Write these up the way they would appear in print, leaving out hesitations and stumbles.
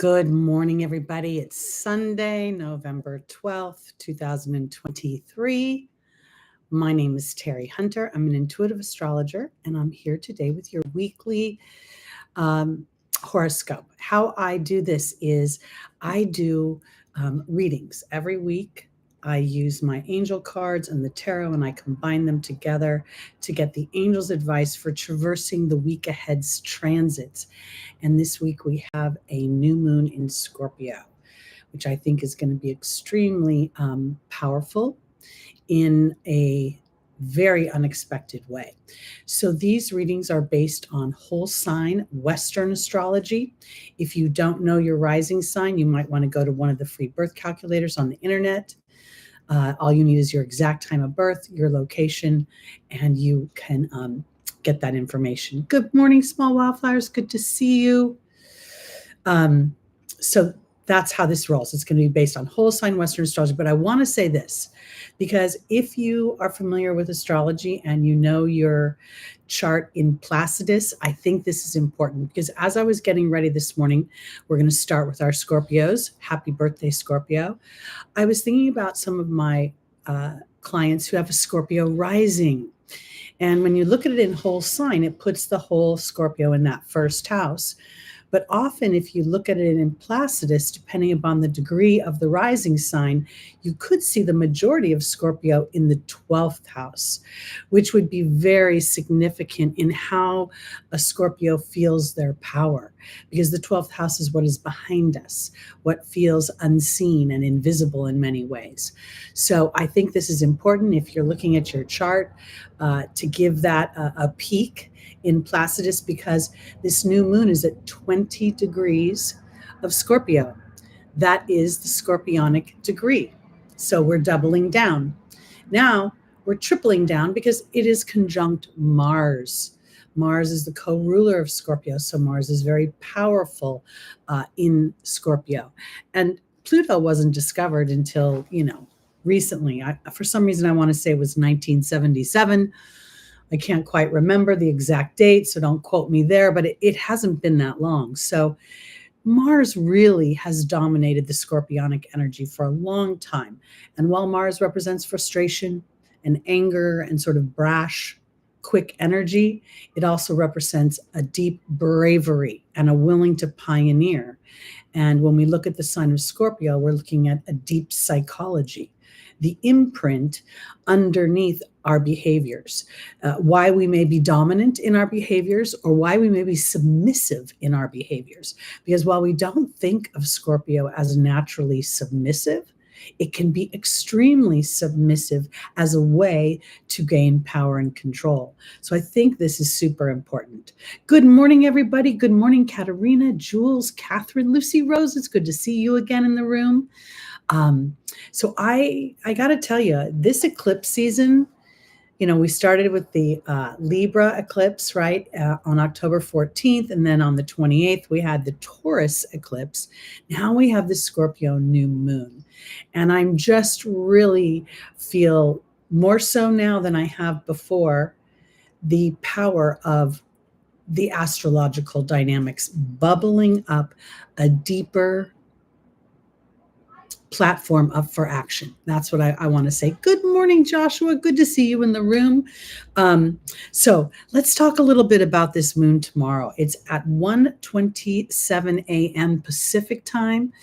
Good morning, everybody. It's Sunday, November 12th, 2023. My name is Teri Hunter. I'm an intuitive astrologer, and I'm here today with your weekly horoscope. How I do this is I do readings every week. I use my angel cards and the tarot, and I combine them together to get the angel's advice for traversing the week ahead's transits. And this week we have a new moon in Scorpio, which I think is going to be extremely powerful in a very unexpected way. So these readings are based on whole sign Western astrology. If you don't know your rising sign, you might want to go to one of the free birth calculators on the internet. All you need is your exact time of birth, your location, and you can get that information. Good morning, small wildflowers. Good to see you. So that's how this rolls. It's going to be based on whole sign Western astrology. But I want to say this, because if you are familiar with astrology and you know your chart in Placidus, I think this is important, because as I was getting ready this morning, we're going to start with our Scorpios. Happy birthday, Scorpio. I was thinking about some of my clients who have a Scorpio rising. And when you look at it in whole sign, it puts the whole Scorpio in that first house. But often if you look at it in Placidus, depending upon the degree of the rising sign, you could see the majority of Scorpio in the 12th house, which would be very significant in how a Scorpio feels their power, because the 12th house is what is behind us, what feels unseen and invisible in many ways. So I think this is important if you're looking at your chart to give that a peek in Placidus, because this new moon is at 20 degrees of Scorpio. That is the scorpionic degree. So we're doubling down. Now we're tripling down because it is conjunct Mars. Mars is the co-ruler of Scorpio. So Mars is very powerful in Scorpio. And Pluto wasn't discovered until, recently. For some reason, I want to say it was 1977. I can't quite remember the exact date, so don't quote me there, but it hasn't been that long. So Mars really has dominated the scorpionic energy for a long time. And while Mars represents frustration and anger and sort of brash, quick energy, it also represents a deep bravery and a willing to pioneer. And when we look at the sign of Scorpio, we're looking at a deep psychology, the imprint underneath our behaviors, why we may be dominant in our behaviors or why we may be submissive in our behaviors. Because while we don't think of Scorpio as naturally submissive, it can be extremely submissive as a way to gain power and control. So I think this is super important. Good morning, everybody. Good morning, Katerina, Jules, Catherine, Lucy Rose. It's good to see you again in the room. So I got to tell you, this eclipse season, we started with the Libra eclipse, right, on October 14th. And then on the 28th, we had the Taurus eclipse. Now we have the Scorpio new moon. And I'm just really feel more so now than I have before the power of the astrological dynamics bubbling up a deeper platform up for action. That's what I want to say. Good morning, Joshua. Good to see you in the room. So let's talk a little bit about this moon tomorrow. It's at 1:27 a.m. Pacific time.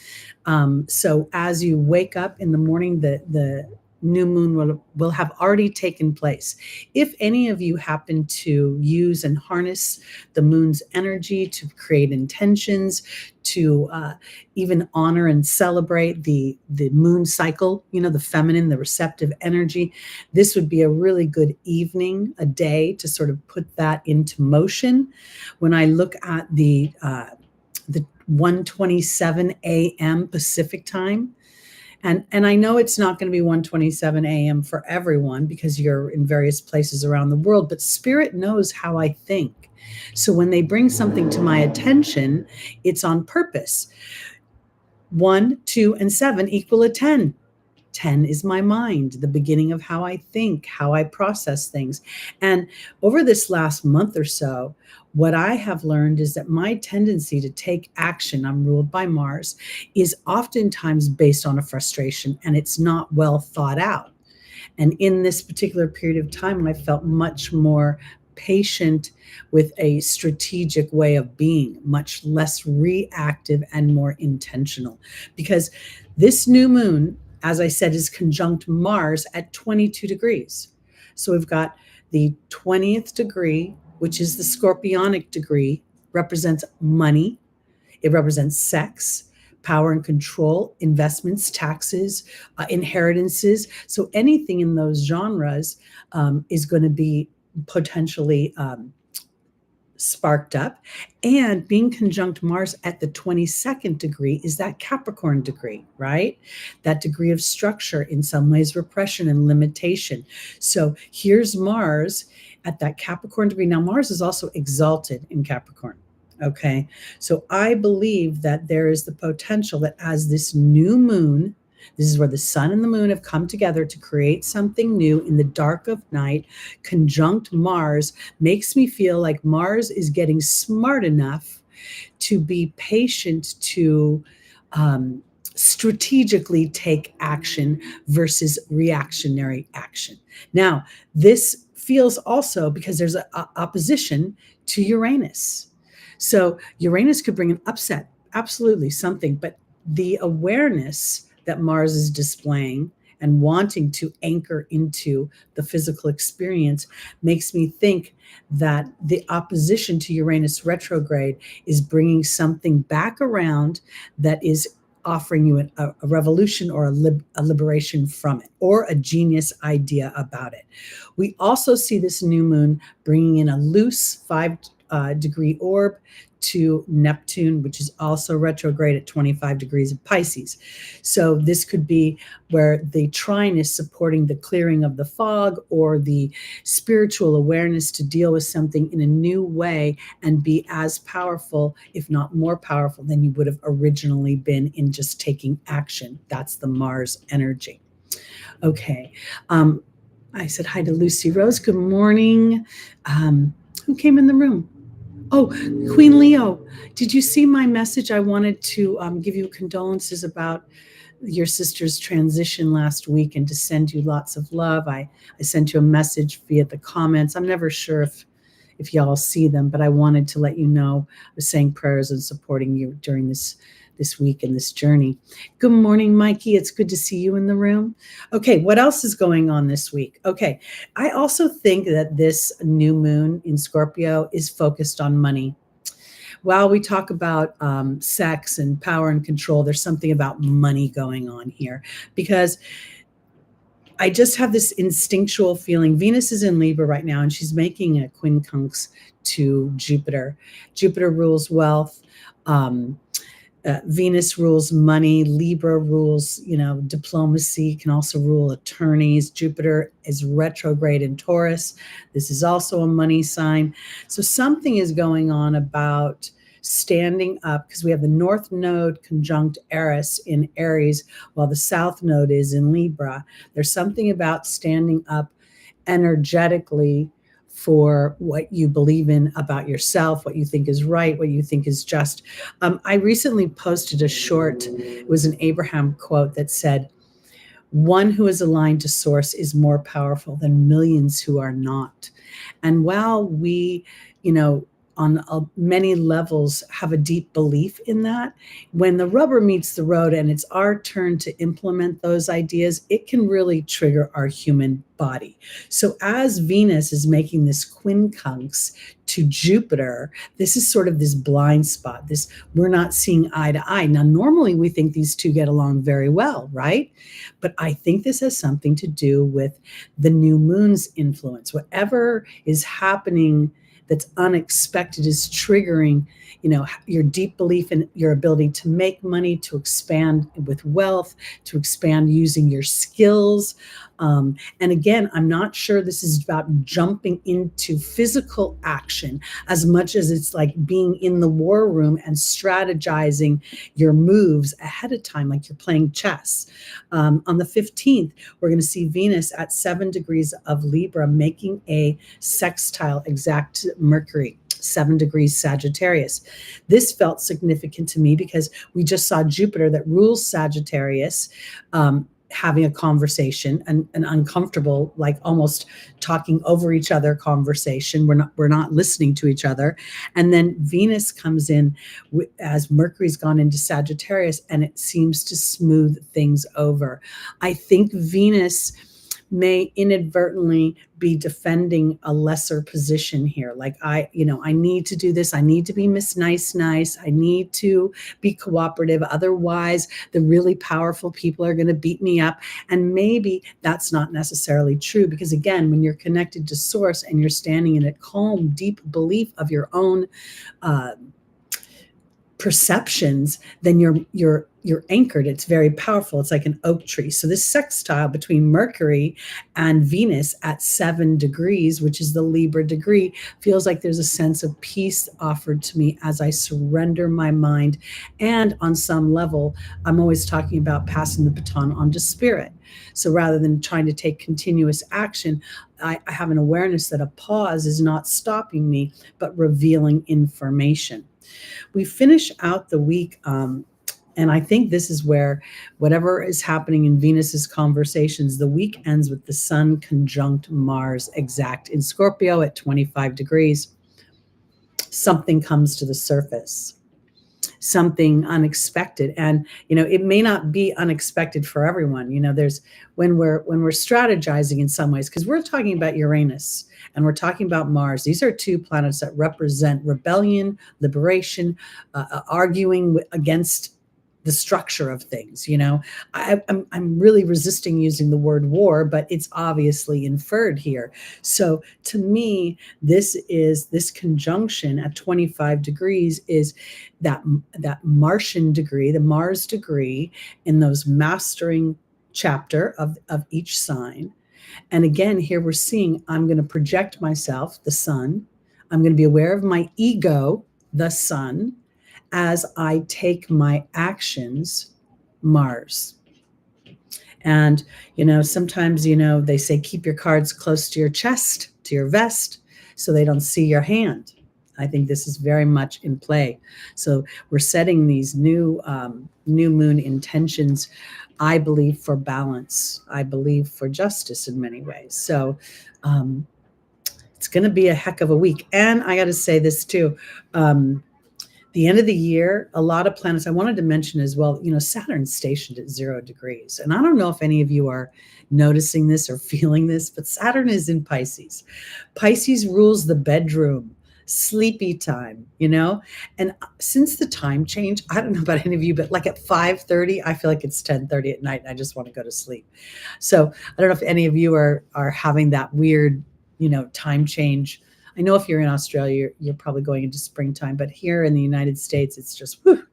So as you wake up in the morning, the new moon will have already taken place. If any of you happen to use and harness the moon's energy to create intentions, to even honor and celebrate the moon cycle, the feminine, the receptive energy, this would be a really good evening, a day to sort of put that into motion. When I look at the 1:27 a.m. Pacific time, and I know it's not going to be 1:27 a.m. for everyone because you're in various places around the world, but Spirit knows how I think. So when they bring something to my attention, it's on purpose. 1, 2, and 7 equal a 10. 10 is my mind, the beginning of how I think, how I process things. And over this last month or so, what I have learned is that my tendency to take action, I'm ruled by Mars, is oftentimes based on a frustration, and it's not well thought out. And in this particular period of time, I felt much more patient with a strategic way of being, much less reactive and more intentional. Because this new moon, as I said, is conjunct Mars at 22 degrees. So we've got the 20th degree, which is the scorpionic degree, represents money. It represents sex, power and control, investments, taxes, inheritances. So anything in those genres is going to be potentially sparked up. And being conjunct Mars at the 22nd degree is that Capricorn degree, right? That degree of structure, in some ways repression and limitation. So here's Mars at that Capricorn degree. Now Mars is also exalted in Capricorn. Okay, so I believe that there is the potential that as this new moon, this is where the sun and the moon have come together to create something new in the dark of night, conjunct Mars makes me feel like Mars is getting smart enough to be patient to strategically take action versus reactionary action. Now, this feels also because there's an opposition to Uranus. So Uranus could bring an upset, absolutely something, but the awareness that Mars is displaying and wanting to anchor into the physical experience makes me think that the opposition to Uranus retrograde is bringing something back around that is offering you a revolution or a liberation from it, or a genius idea about it. We also see this new moon bringing in a loose 5-degree orb to Neptune, which is also retrograde at 25 degrees of Pisces. So this could be where the trine is supporting the clearing of the fog or the spiritual awareness to deal with something in a new way and be as powerful, if not more powerful, than you would have originally been in just taking action. That's the Mars energy. Okay. I said hi to Lucy Rose. Good morning. Who came in the room? Oh, Queen Leo, did you see my message? I wanted to give you condolences about your sister's transition last week and to send you lots of love. I sent you a message via the comments. I'm never sure if y'all see them, but I wanted to let you know I was saying prayers and supporting you during this week and this journey. Good morning, Mikey. It's good to see you in the room. Okay, what else is going on this week? Okay, I also think that this new moon in Scorpio is focused on money. While we talk about sex and power and control, there's something about money going on here, because I just have this instinctual feeling. Venus is in Libra right now, and she's making a quincunx to Jupiter. Jupiter rules wealth. Venus rules money. Libra rules, diplomacy, can also rule attorneys. Jupiter is retrograde in Taurus. This is also a money sign. So something is going on about standing up, because we have the North Node conjunct Eris in Aries, while the South Node is in Libra. There's something about standing up energetically for what you believe in about yourself, what you think is right, what you think is just. I recently posted a short, it was an Abraham quote that said, "One who is aligned to source is more powerful than millions who are not." And while we, on many levels have a deep belief in that, when the rubber meets the road and it's our turn to implement those ideas, it can really trigger our human body. So as Venus is making this quincunx to Jupiter, this is sort of this blind spot, this we're not seeing eye to eye. Now, normally we think these two get along very well, right? But I think this has something to do with the new moon's influence. Whatever is happening that's unexpected is triggering, your deep belief in your ability to make money, to expand with wealth, to expand using your skills. And again, I'm not sure this is about jumping into physical action as much as it's like being in the war room and strategizing your moves ahead of time, like you're playing chess. On the 15th, we're going to see Venus at 7 degrees of Libra making a sextile exact to Mercury, 7 degrees Sagittarius. This felt significant to me because we just saw Jupiter that rules Sagittarius having a conversation, an uncomfortable, like almost talking over each other conversation. We're not listening to each other. And then Venus comes in as Mercury's gone into Sagittarius, and it seems to smooth things over. I think Venus may inadvertently be defending a lesser position here. Like I need to do this. I need to be Miss Nice. I need to be cooperative. Otherwise, the really powerful people are going to beat me up. And maybe that's not necessarily true, because again, when you're connected to source and you're standing in a calm, deep belief of your own perceptions, then you're anchored. It's very powerful. It's like an oak tree. So this sextile between Mercury and Venus at 7 degrees, which is the Libra degree, feels like there's a sense of peace offered to me as I surrender my mind. And on some level, I'm always talking about passing the baton on to spirit. So rather than trying to take continuous action, I have an awareness that a pause is not stopping me, but revealing information. We finish out the week, and I think this is where whatever is happening in Venus's conversations, the week ends with the Sun conjunct Mars exact in Scorpio at 25 degrees. Something comes to the surface, something unexpected. And, it may not be unexpected for everyone. There's when we're strategizing in some ways, because we're talking about Uranus and we're talking about Mars. These are two planets that represent rebellion, liberation, arguing against the structure of things. I'm really resisting using the word war, but it's obviously inferred here. So to me, this conjunction at 25 degrees is that Martian degree, the Mars degree in those mastering chapter of each sign. And again, here we're seeing I'm going to project myself, the sun. I'm going to be aware of my ego, the sun, as I take my actions, Mars. And, sometimes, they say keep your cards close to your chest, to your vest, so they don't see your hand. I think this is very much in play. So we're setting these new moon intentions, I believe, for balance. I believe for justice in many ways. So it's going to be a heck of a week. And I got to say this too. The end of the year, a lot of planets, I wanted to mention as well, Saturn's stationed at 0 degrees. And I don't know if any of you are noticing this or feeling this, but Saturn is in Pisces. Pisces rules the bedroom, sleepy time, and since the time change, I don't know about any of you, but like at 5:30, I feel like it's 10:30 at night and I just want to go to sleep. So I don't know if any of you are having that weird, time change. I know if you're in Australia, you're probably going into springtime, but here in the United States, it's just, whew.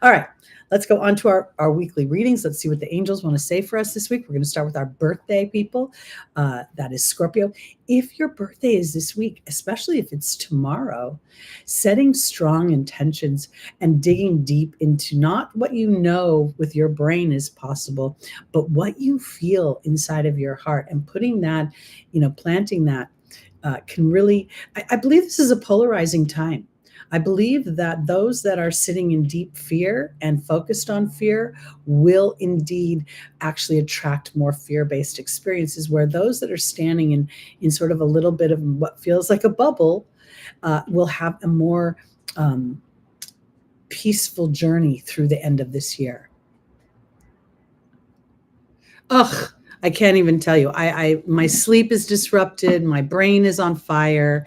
All right, let's go on to our weekly readings. Let's see what the angels want to say for us this week. We're going to start with our birthday people. That is Scorpio. If your birthday is this week, especially if it's tomorrow, setting strong intentions and digging deep into not what you know with your brain is possible, but what you feel inside of your heart, and putting that, planting that, can really, I believe this is a polarizing time. I believe that those that are sitting in deep fear and focused on fear will indeed actually attract more fear-based experiences, where those that are standing in sort of a little bit of what feels like a bubble will have a more peaceful journey through the end of this year. Ugh, I can't even tell you. My sleep is disrupted. My brain is on fire.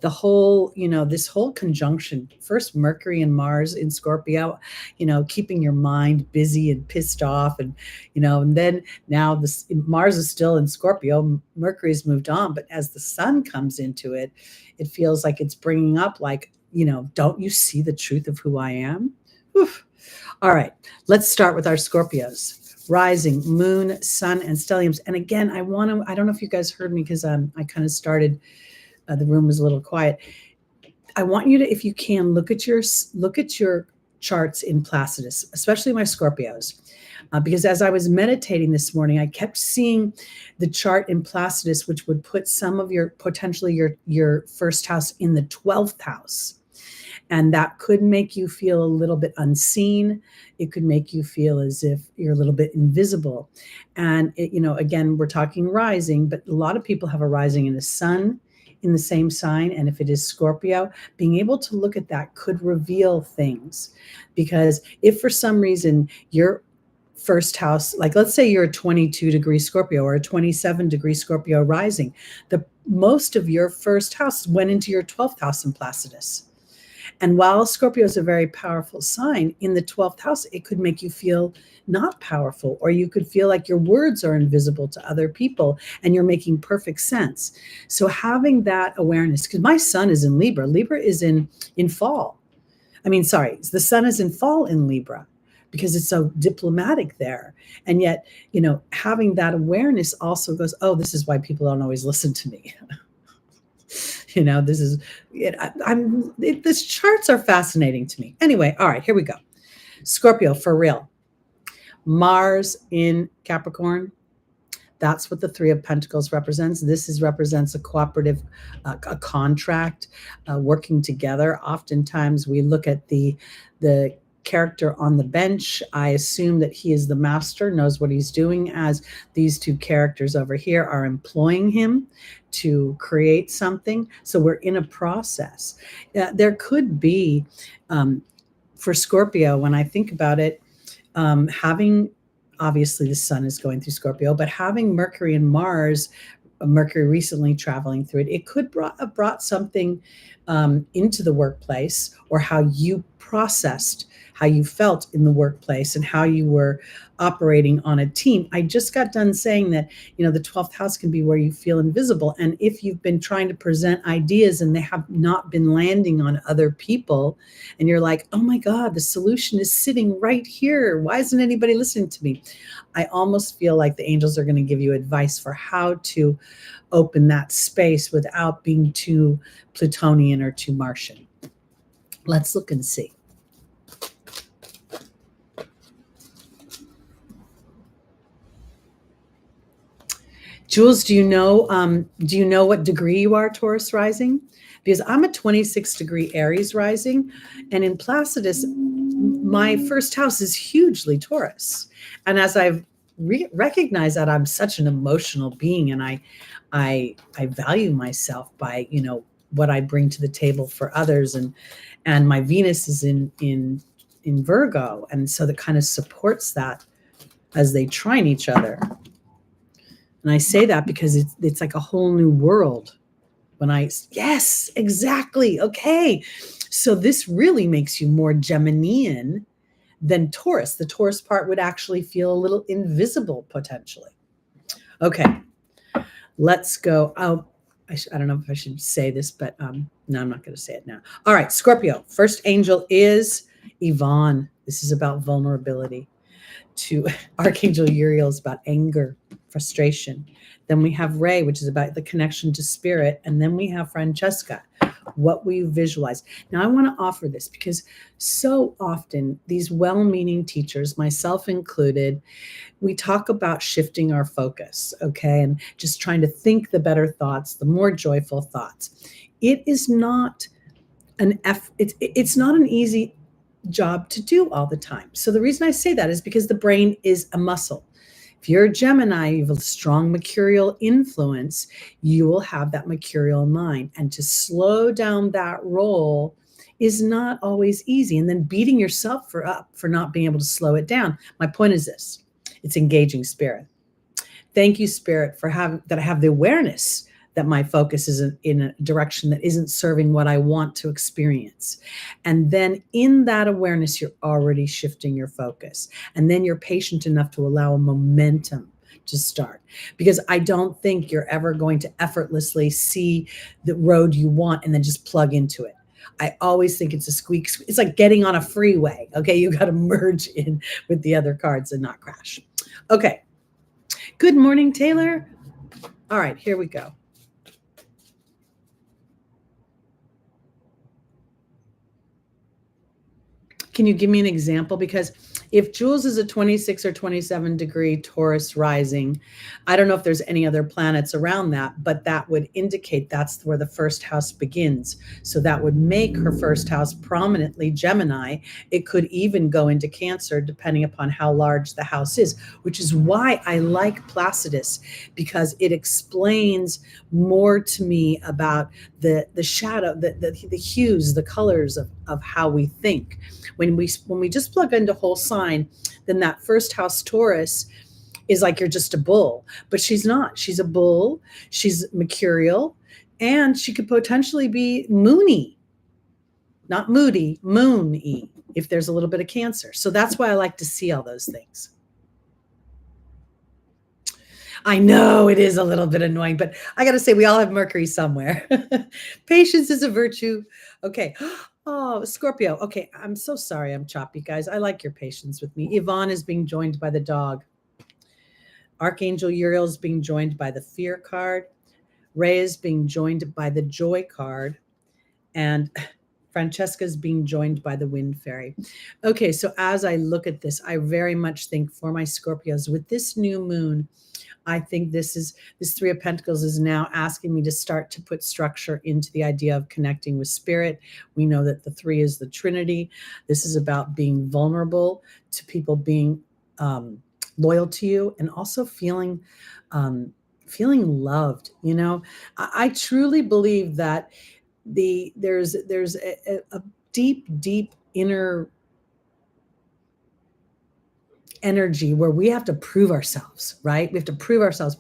the whole, this whole conjunction, first Mercury and Mars in Scorpio, keeping your mind busy and pissed off. And then now Mars is still in Scorpio, Mercury's moved on, but as the sun comes into it, it feels like it's bringing up like, don't you see the truth of who I am? Oof. All right, let's start with our Scorpios. Rising, moon, sun, and stelliums. And again, I don't know if you guys heard me because I kind of started, the room was a little quiet. I want you to, if you can, look at your charts in Placidus, especially my Scorpios. Because as I was meditating this morning, I kept seeing the chart in Placidus, which would put some of potentially your first house in the 12th house. And that could make you feel a little bit unseen. It could make you feel as if you're a little bit invisible. And, again, we're talking rising, but a lot of people have a rising in the sun in the same sign. And if it is Scorpio, being able to look at that could reveal things. Because if for some reason your first house, like let's say you're a 22-degree Scorpio or a 27-degree Scorpio rising, most of your first house went into your 12th house in Placidus. And while Scorpio is a very powerful sign, in the 12th house, it could make you feel not powerful, or you could feel like your words are invisible to other people and you're making perfect sense. So having that awareness, because my sun is in Libra. Libra is in fall. The sun is in fall in Libra because it's so diplomatic there. And yet, having that awareness also goes, oh, this is why people don't always listen to me. This is, these charts are fascinating to me. Anyway, all right, here we go. Scorpio, for real. Mars in Capricorn. That's what the Three of Pentacles represents. This represents a cooperative, a contract, working together. Oftentimes we look at the character on the bench. I assume that he is the master, knows what he's doing, as these two characters over here are employing him to create something. So we're in a process. There could be, for Scorpio, when I think about it, having, obviously the sun is going through Scorpio, but having Mercury and Mars, Mercury recently traveling through it, it could have brought something into the workplace, or how you processed how you felt in the workplace and how you were operating on a team. I just got done saying that, the 12th house can be where you feel invisible. And if you've been trying to present ideas and they have not been landing on other people, and you're like, oh my God, the solution is sitting right here. Why isn't anybody listening to me? I almost feel like the angels are going to give you advice for how to open that space without being too Plutonian or too Martian. Let's look and see. Jules, do you know what degree you are, Taurus rising? Because I'm a 26-degree Aries rising, and in Placidus, my first house is hugely Taurus. And as I've recognized that I'm such an emotional being, and I value myself by what I bring to the table for others, and my Venus is in Virgo, and so that kind of supports that as they trine each other. And I say that because it's like a whole new world yes, exactly. Okay. So this really makes you more Geminian than Taurus. The Taurus part would actually feel a little invisible potentially. Okay. Let's go. Oh, I don't know if I should say this, but no, I'm not going to say it now. All right. Scorpio. First angel is Yvonne. This is about vulnerability. To Archangel Uriel is about anger, frustration. Then we have Ray, which is about the connection to spirit. And then we have Francesca, what we visualize. Now I want to offer this because so often these well-meaning teachers, myself included, we talk about shifting our focus, okay? And just trying to think the better thoughts, the more joyful thoughts. It is not it's not an easy job to do all the time. So the reason I say that is because the brain is a muscle. If you're a Gemini, you have a strong mercurial influence, you will have that mercurial mind. And to slow down that roll is not always easy. And then beating yourself up for not being able to slow it down. My point is this: it's engaging spirit. Thank you, Spirit, for that I have the awareness that my focus is in a direction that isn't serving what I want to experience. And then in that awareness, you're already shifting your focus. And then you're patient enough to allow a momentum to start. Because I don't think you're ever going to effortlessly see the road you want and then just plug into it. I always think it's a squeak. It's like getting on a freeway. Okay, you got to merge in with the other cards and not crash. Okay. Good morning, Taylor. All right, here we go. Can you give me an example? Because if Jules is a 26 or 27 degree Taurus rising, I don't know if there's any other planets around that, but that would indicate that's where the first house begins. So that would make her first house prominently Gemini. It could even go into Cancer depending upon how large the house is, which is why I like Placidus, because it explains more to me about the shadow, the hues, the colors of how we think. When we just plug into whole sign, then that first house Taurus is like you're just a bull, but she's not. She's a bull. She's mercurial, and she could potentially be moony, not moody, moony, if there's a little bit of Cancer. So that's why I like to see all those things. I know it is a little bit annoying, but I got to say we all have Mercury somewhere. Patience is a virtue. Okay. Oh, Scorpio. Okay, I'm so sorry I'm choppy, guys. I like your patience with me. Yvonne is being joined by the dog. Archangel Uriel is being joined by the fear card. Ray is being joined by the joy card. And Francesca is being joined by the wind fairy. Okay, so as I look at this, I very much think for my Scorpios, with this new moon, I think this Three of Pentacles is now asking me to start to put structure into the idea of connecting with spirit. We know that the three is the Trinity. This is about being vulnerable to people, being loyal to you, and also feeling loved. You know, I truly believe that there's a deep inner energy where we have to prove ourselves, right? We have to prove ourselves.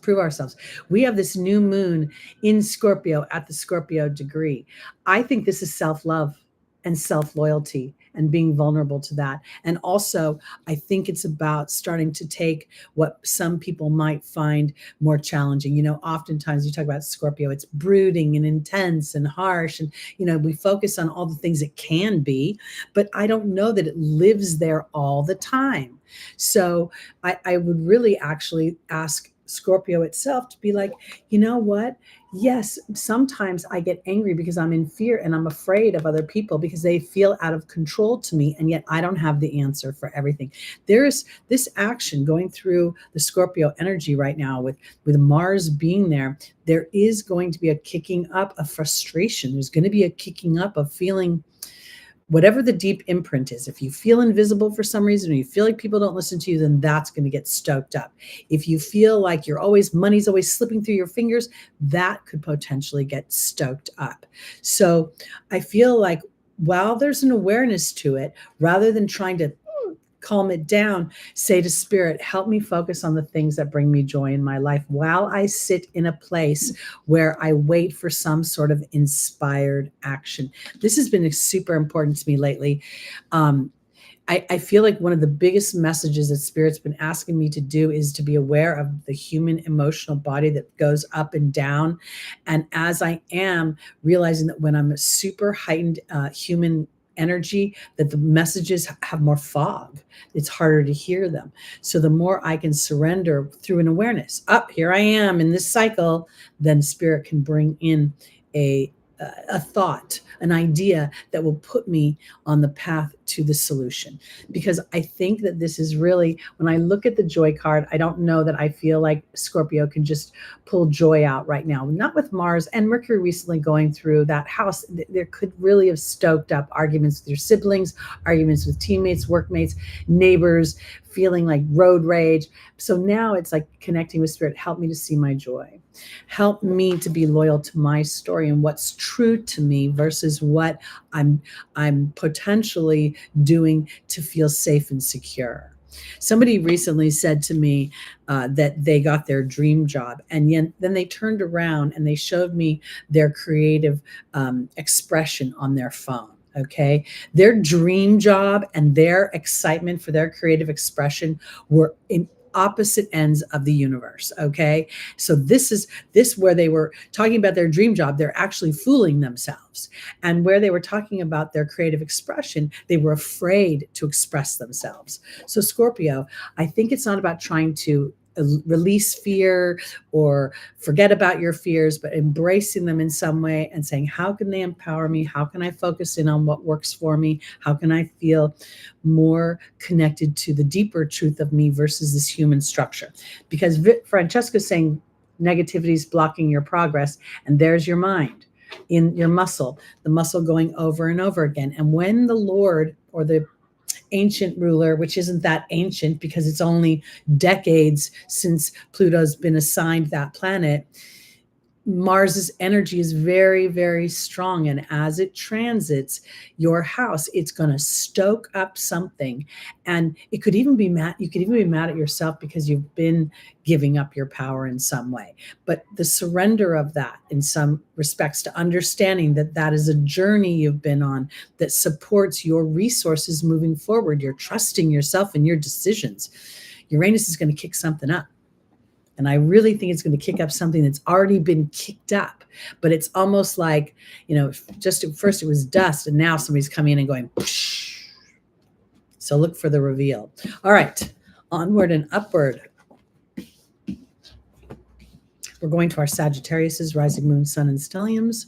We have this new moon in Scorpio at the Scorpio degree. I think this is self-love and self-loyalty and being vulnerable to that. And also, I think it's about starting to take what some people might find more challenging. You know, oftentimes you talk about Scorpio, it's brooding and intense and harsh. And, you know, we focus on all the things it can be, but I don't know that it lives there all the time. So I would really actually ask Scorpio itself to be like, you know what? Yes, sometimes I get angry because I'm in fear and I'm afraid of other people because they feel out of control to me, and yet I don't have the answer for everything. There's this action going through the Scorpio energy right now with Mars being there. There is going to be a kicking up of frustration. There's going to be a kicking up of feeling whatever the deep imprint is. If you feel invisible for some reason, or you feel like people don't listen to you, then that's going to get stoked up. If you feel like money's always slipping through your fingers, that could potentially get stoked up. So I feel like while there's an awareness to it, rather than trying to calm it down, say to spirit, help me focus on the things that bring me joy in my life while I sit in a place where I wait for some sort of inspired action. This has been super important to me lately. I feel like one of the biggest messages that Spirit's been asking me to do is to be aware of the human emotional body that goes up and down. And as I am realizing that when I'm a super heightened human energy, that the messages have more fog. It's harder to hear them. So the more I can surrender through an awareness, here I am in this cycle, then Spirit can bring in a thought, an idea that will put me on the path to the solution. Because I think that this is really, when I look at the joy card, I don't know that I feel like Scorpio can just pull joy out right now. Not with Mars and Mercury recently going through that house. There could really have stoked up arguments with your siblings, arguments with teammates, workmates, neighbors, feeling like road rage. So now it's like connecting with Spirit. Help me to see my joy. Help me to be loyal to my story and what's true to me versus what I'm potentially doing to feel safe and secure. Somebody recently said to me that they got their dream job, and then they turned around and they showed me their creative expression on their phone. Okay, their dream job and their excitement for their creative expression were in opposite ends of the universe. Okay, so this where they were talking about their dream job, they're actually fooling themselves, and where they were talking about their creative expression, they were afraid to express themselves. So Scorpio, I think it's not about trying to release fear or forget about your fears, but embracing them in some way and saying, how can they empower me? How can I focus in on what works for me? How can I feel more connected to the deeper truth of me versus this human structure? Because Francesca's saying negativity is blocking your progress, and there's your mind in your muscle, the muscle going over and over again. And when the Lord or the ancient ruler, which isn't that ancient because it's only decades since Pluto's been assigned that planet, Mars's energy is very, very strong. And as it transits your house, it's going to stoke up something. And it could even be mad. You could even be mad at yourself because you've been giving up your power in some way. But the surrender of that in some respects to understanding that that is a journey you've been on that supports your resources moving forward. You're trusting yourself and your decisions. Uranus is going to kick something up. And I really think it's going to kick up something that's already been kicked up. But it's almost like, just at first it was dust, and now somebody's coming in and going, psh. So look for the reveal. All right, onward and upward. We're going to our Sagittariuses, rising moon, sun, and stelliums.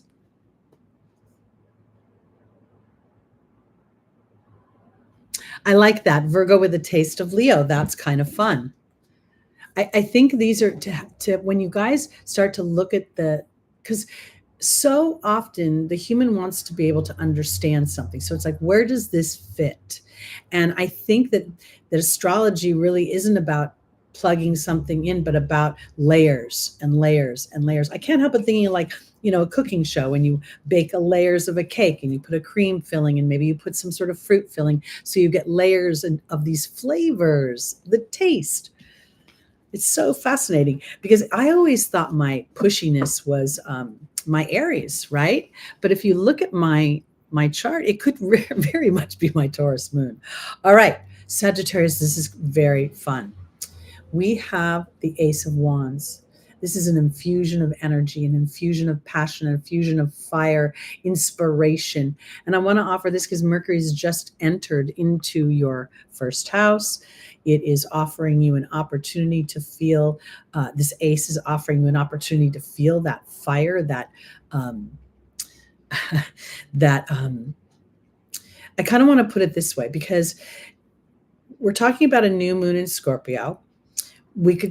I like that. Virgo with a taste of Leo. That's kind of fun. I think these are to when you guys start to look at because so often the human wants to be able to understand something. So it's like, where does this fit? And I think that astrology really isn't about plugging something in, but about layers and layers and layers. I can't help but thinking like, a cooking show when you bake layers of a cake and you put a cream filling and maybe you put some sort of fruit filling. So you get layers of these flavors, the taste. It's so fascinating because I always thought my pushiness was my Aries, right? But if you look at my chart, it could very much be my Taurus moon. All right, Sagittarius, this is very fun. We have the Ace of Wands. This is an infusion of energy, an infusion of passion, an infusion of fire, inspiration. And I want to offer this because Mercury has just entered into your first house. It is offering you an opportunity to feel, this ace is offering you an opportunity to feel that fire, that I kind of want to put it this way, because we're talking about a new moon in Scorpio.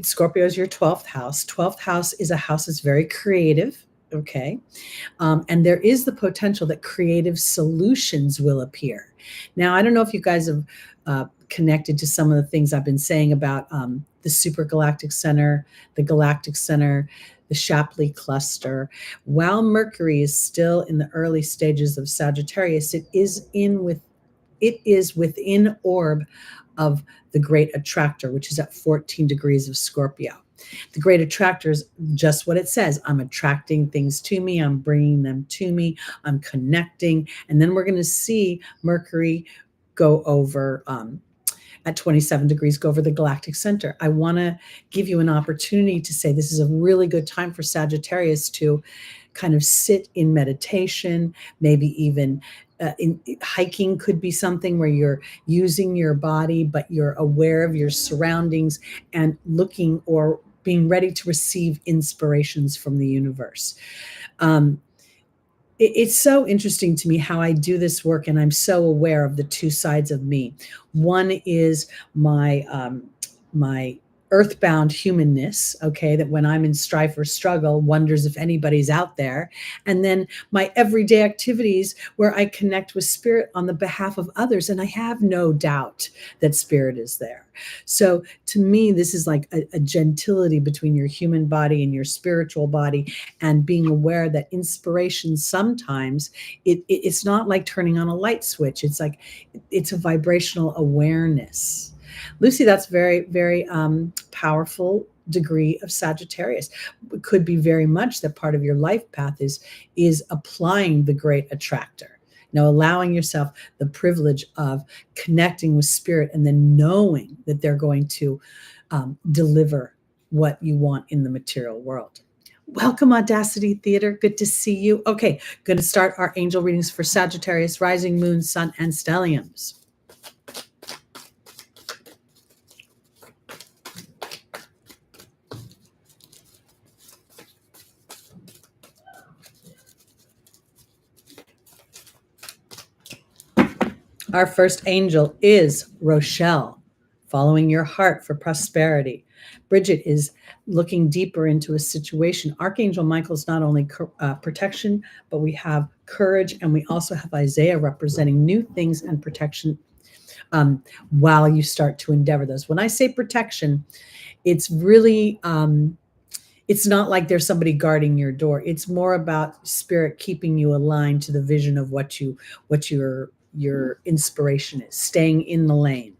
Scorpio is your 12th house. 12th house is a house that's very creative. Okay. And there is the potential that creative solutions will appear. Now, I don't know if you guys have connected to some of the things I've been saying about the supergalactic center, the galactic center, the Shapley cluster. While Mercury is still in the early stages of Sagittarius, it is within orb of the great attractor, which is at 14 degrees of Scorpio. The great attractor is just what it says. I'm attracting things to me. I'm bringing them to me. I'm connecting. And then we're going to see Mercury go over at 27 degrees, go over the galactic center. I want to give you an opportunity to say this is a really good time for Sagittarius to kind of sit in meditation, maybe even hiking could be something where you're using your body, but you're aware of your surroundings and looking or being ready to receive inspirations from the universe. It's so interesting to me how I do this work, and I'm so aware of the two sides of me. One is my earthbound humanness, okay, that when I'm in strife or struggle, wonders if anybody's out there. And then my everyday activities where I connect with spirit on the behalf of others. And I have no doubt that spirit is there. So to me, this is like a gentility between your human body and your spiritual body, and being aware that inspiration sometimes, it's not like turning on a light switch. It's like, it's a vibrational awareness. Lucy, that's very, very powerful degree of Sagittarius. It could be very much that part of your life path is applying the great attractor. Allowing yourself the privilege of connecting with spirit and then knowing that they're going to deliver what you want in the material world. Welcome, Audacity Theater. Good to see you. Okay, going to start our angel readings for Sagittarius, rising, moon, sun, and stelliums. Our first angel is Rochelle, following your heart for prosperity. Bridget is looking deeper into a situation. Archangel Michael is not only protection, but we have courage, and we also have Isaiah representing new things and protection while you start to endeavor those. When I say protection, it's really, it's not like there's somebody guarding your door. It's more about spirit keeping you aligned to the vision of what your inspiration is, staying in the lane.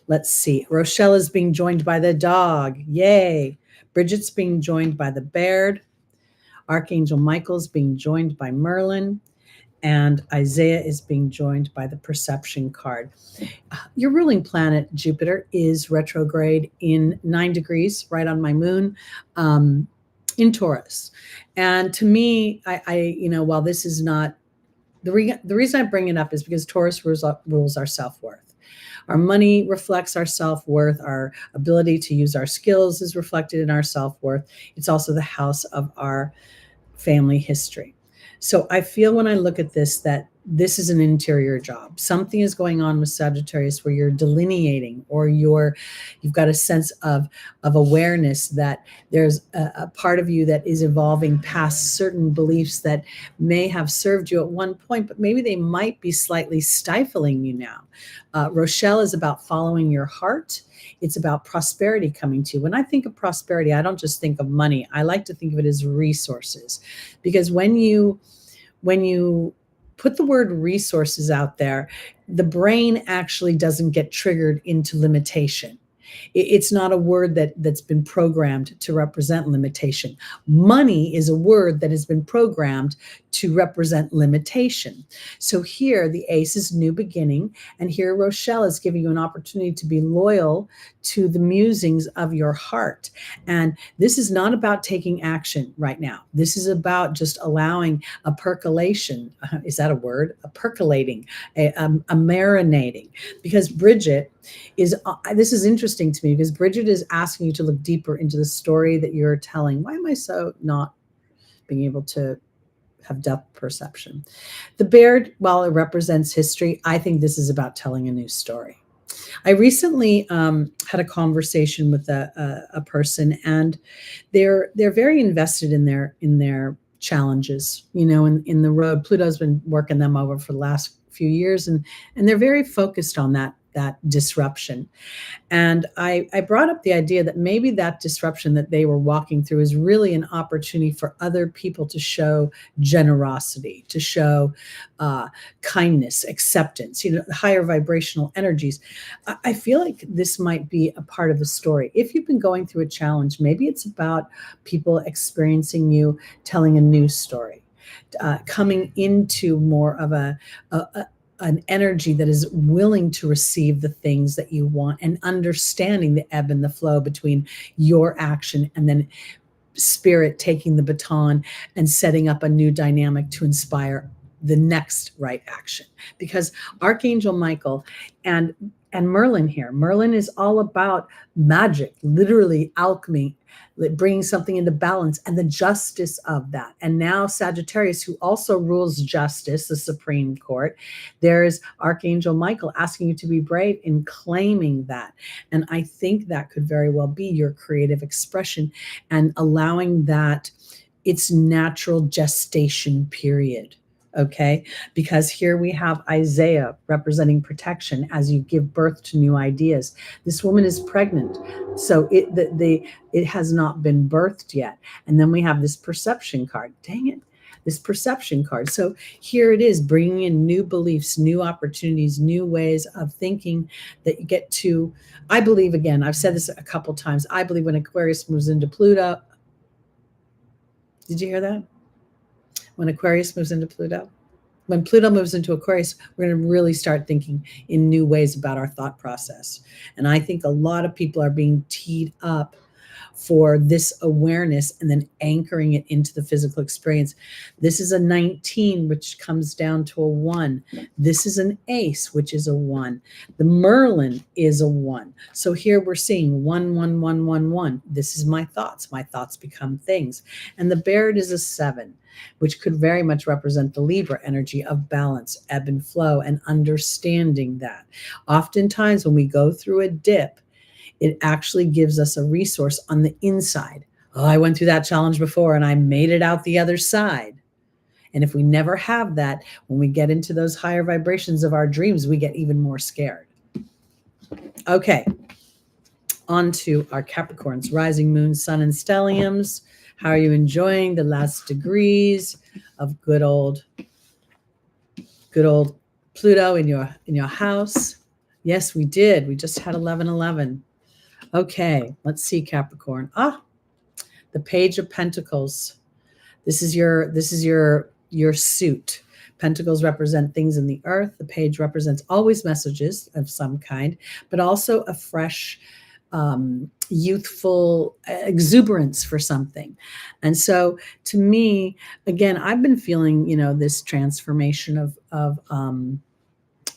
Let's see. Rochelle is being joined by the dog. Yay. Bridget's being joined by the bear. Archangel Michael's being joined by Merlin. And Isaiah is being joined by the perception card. Your ruling planet, Jupiter, is retrograde in 9 degrees, right on my moon, in Taurus. And to me, I while this is not, the reason I bring it up is because Taurus rules our self-worth. Our money reflects our self-worth. Our ability to use our skills is reflected in our self-worth. It's also the house of our family history. So I feel when I look at this that this is an interior job. Something is going on with Sagittarius where you're delineating, or you've got a sense of awareness that there's a part of you that is evolving past certain beliefs that may have served you at one point, but maybe they might be slightly stifling you now. Rochelle is about following your heart. It's about prosperity coming to you. When I think of prosperity, I don't just think of money. I like to think of it as resources, because when you put the word resources out there, the brain actually doesn't get triggered into limitation. It's not a word that's been programmed to represent limitation. Money is a word that has been programmed to represent limitation. So here the ace is new beginning, and here Rochelle is giving you an opportunity to be loyal to the musings of your heart. And this is not about taking action right now. This is about just allowing a percolation. Is that a word? A percolating, a marinating. Because Bridget is, this is interesting to me, because Bridget is asking you to look deeper into the story that you're telling. Why am I so not being able to have depth perception? The bear, while it represents history, I think this is about telling a new story. I recently had a conversation with a person, and they're very invested in their challenges, in the road. Pluto's been working them over for the last few years, and they're very focused on that disruption. And I brought up the idea that maybe that disruption that they were walking through is really an opportunity for other people to show generosity, to show kindness, acceptance, higher vibrational energies. I feel like this might be a part of the story. If you've been going through a challenge, maybe it's about people experiencing you telling a new story, coming into more of an energy that is willing to receive the things that you want, and understanding the ebb and the flow between your action and then spirit taking the baton and setting up a new dynamic to inspire the next right action. Because Archangel Michael and Merlin here, Merlin is all about magic, literally alchemy, bringing something into balance, and the justice of that. And now Sagittarius, who also rules justice, the Supreme Court, there's Archangel Michael asking you to be brave in claiming that. And I think that could very well be your creative expression, and allowing that its natural gestation period. Okay, because here we have Isaiah representing protection as you give birth to new ideas. This woman is pregnant, so it has not been birthed yet. And then we have this perception card. Dang it, this perception card. So here it is, bringing in new beliefs, new opportunities, new ways of thinking that you get to, I believe, again, I've said this a couple times, I believe when Aquarius moves into Pluto, did you hear that? When Aquarius moves into Pluto, when Pluto moves into Aquarius, we're going to really start thinking in new ways about our thought process. And I think a lot of people are being teed up for this awareness and then anchoring it into the physical experience. This is a 19, which comes down to a 1. This is an ace, which is a 1. The Merlin is a 1. So here we're seeing 1, 1, 1, 1, 1. This is my thoughts. My thoughts become things. And the Baird is a 7, which could very much represent the Libra energy of balance, ebb and flow, and understanding that. Oftentimes when we go through a dip, it actually gives us a resource on the inside. Oh, I went through that challenge before and I made it out the other side. And if we never have that, when we get into those higher vibrations of our dreams, we get even more scared. Okay, on to our Capricorns, rising moon, sun, and stelliums. How are you enjoying the last degrees of good old Pluto in your house? Yes, we did. We just had 11:11. Okay, let's see, Capricorn. The Page of Pentacles. This is your suit. Pentacles represent things in the earth. The page represents always messages of some kind, but also a fresh, youthful exuberance for something. And so to me, again, I've been feeling, this transformation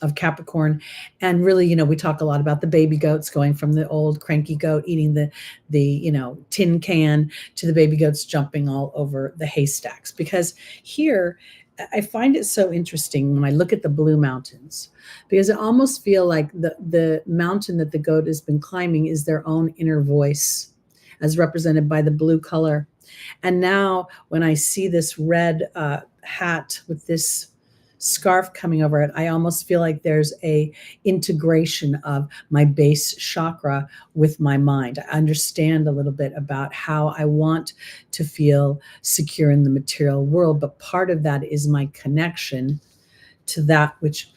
of Capricorn. And really, we talk a lot about the baby goats going from the old cranky goat eating the tin can to the baby goats jumping all over the haystacks. Because here, I find it so interesting when I look at the blue mountains, because I almost feel like the mountain that the goat has been climbing is their own inner voice, as represented by the blue color. And now when I see this red hat with this scarf coming over it, I almost feel like there's a integration of my base chakra with my mind. I understand a little bit about how I want to feel secure in the material world, but part of that is my connection to that which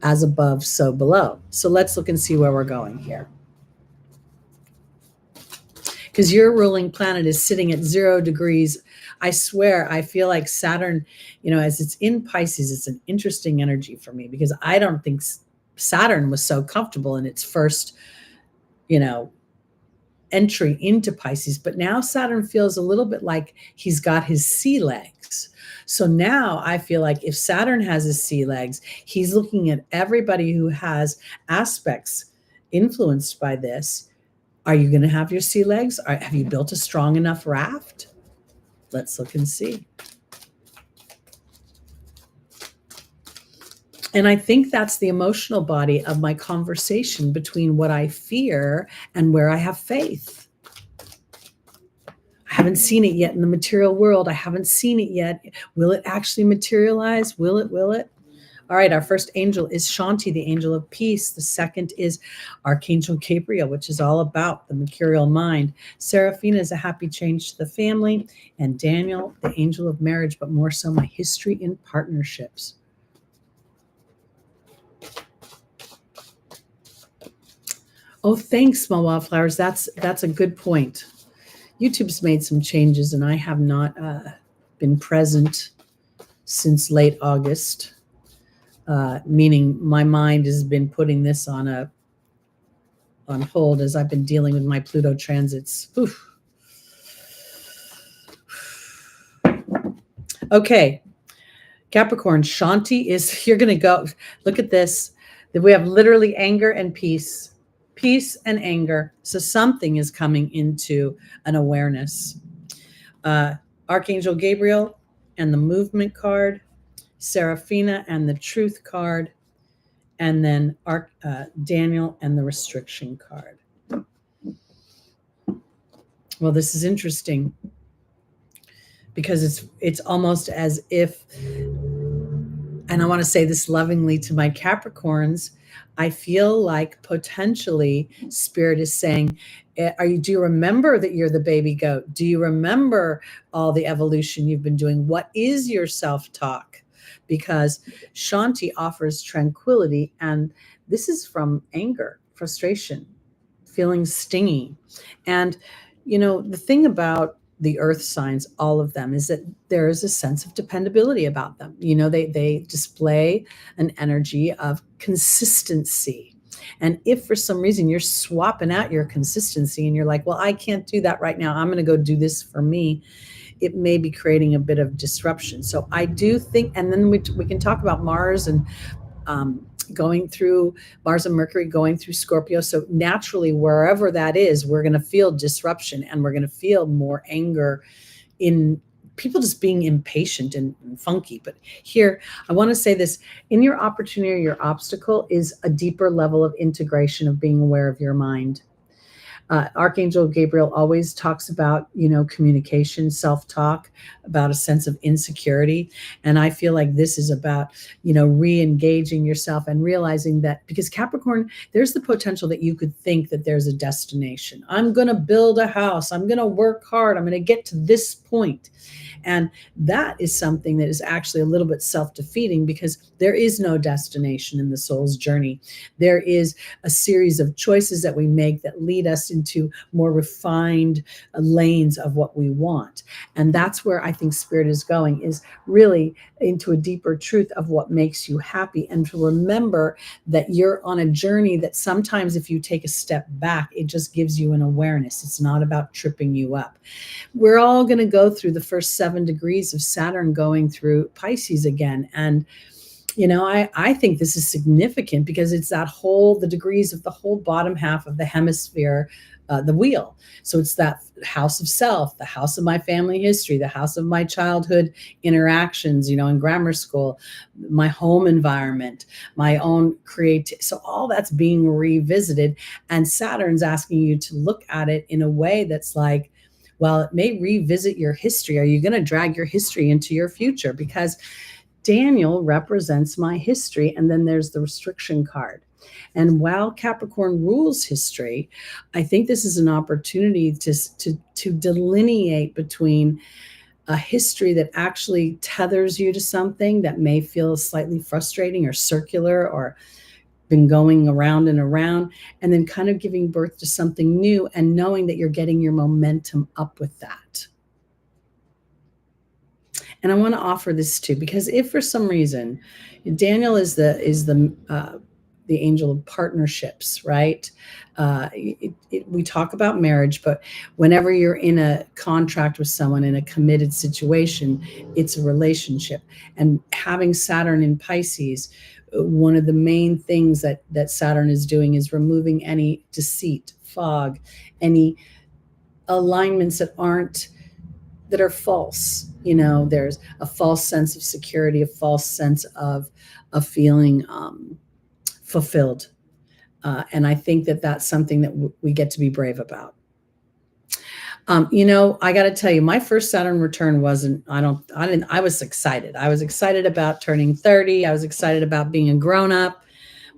as above, so below. So let's look and see where we're going here. Because your ruling planet is sitting at 0 degrees. I swear, I feel like Saturn, as it's in Pisces, it's an interesting energy for me, because I don't think Saturn was so comfortable in its first, entry into Pisces. But now Saturn feels a little bit like he's got his sea legs. So now I feel like if Saturn has his sea legs, he's looking at everybody who has aspects influenced by this. Are you going to have your sea legs? Have you built a strong enough raft? Let's look and see. And I think that's the emotional body of my conversation between what I fear and where I have faith. I haven't seen it yet in the material world. I haven't seen it yet. Will it actually materialize? Will it? All right, our first angel is Shanti, the angel of peace. The second is Archangel Gabriel, which is all about the mercurial mind. Seraphina is a happy change to the family. And Daniel, the angel of marriage, but more so my history in partnerships. Oh, thanks, small wildflowers. That's a good point. YouTube's made some changes, and I have not been present since late August. Meaning my mind has been putting this on hold as I've been dealing with my Pluto transits. Oof. Okay, Capricorn, Shanti is, you're going to go, look at this. We have literally anger and peace and anger. So something is coming into an awareness. Archangel Gabriel and the movement card. Seraphina and the truth card, and then Daniel and the restriction card. Well, this is interesting because it's almost as if, and I want to say this lovingly to my Capricorns, I feel like potentially Spirit is saying Do you remember that you're the baby goat? Do you remember all the evolution you've been doing? What is your self-talk? Because Shanti offers tranquility, and this is from anger, frustration, feeling stingy. And, the thing about the earth signs, all of them, is that there is a sense of dependability about them. They display an energy of consistency. And if for some reason you're swapping out your consistency and you're like, well, I can't do that right now, I'm going to go do this for me, it may be creating a bit of disruption. So I do think, and then we can talk about Mars and going through Mars and Mercury going through Scorpio. So naturally, wherever that is, we're going to feel disruption, and we're going to feel more anger in people just being impatient and funky. But here, I want to say this: in your opportunity or your obstacle is a deeper level of integration of being aware of your mind. Archangel Gabriel always talks about, communication, self-talk, about a sense of insecurity. And I feel like this is about, re-engaging yourself and realizing that, because Capricorn, there's the potential that you could think that there's a destination. I'm going to build a house. I'm going to work hard. I'm going to get to this point. And that is something that is actually a little bit self-defeating, because there is no destination in the soul's journey. There is a series of choices that we make that lead us into more refined lanes of what we want. And that's where I think Spirit is going, is really into a deeper truth of what makes you happy, and to remember that you're on a journey that sometimes if you take a step back, it just gives you an awareness. It's not about tripping you up. We're all going to go through the first 7 degrees of Saturn going through Pisces again. And I think this is significant because it's the degrees of the whole bottom half of the hemisphere, the wheel. So it's that house of self, the house of my family history, the house of my childhood interactions, in grammar school, my home environment, my own creativity. So all that's being revisited. And Saturn's asking you to look at it in a way that's like, well, it may revisit your history. Are you going to drag your history into your future? Because Daniel represents my history, and then there's the restriction card. And while Capricorn rules history, I think this is an opportunity to delineate between a history that actually tethers you to something that may feel slightly frustrating or circular or been going around and around, and then kind of giving birth to something new and knowing that you're getting your momentum up with that. And I want to offer this too, because if for some reason Daniel is the angel of partnerships, right? We talk about marriage, but whenever you're in a contract with someone in a committed situation, it's a relationship. And having Saturn in Pisces, one of the main things that Saturn is doing is removing any deceit, fog, any alignments that are false. There's a false sense of security, a false sense of feeling fulfilled. And I think that that's something that we get to be brave about. I got to tell you, my first Saturn return I was excited. I was excited about turning 30. I was excited about being a grown up.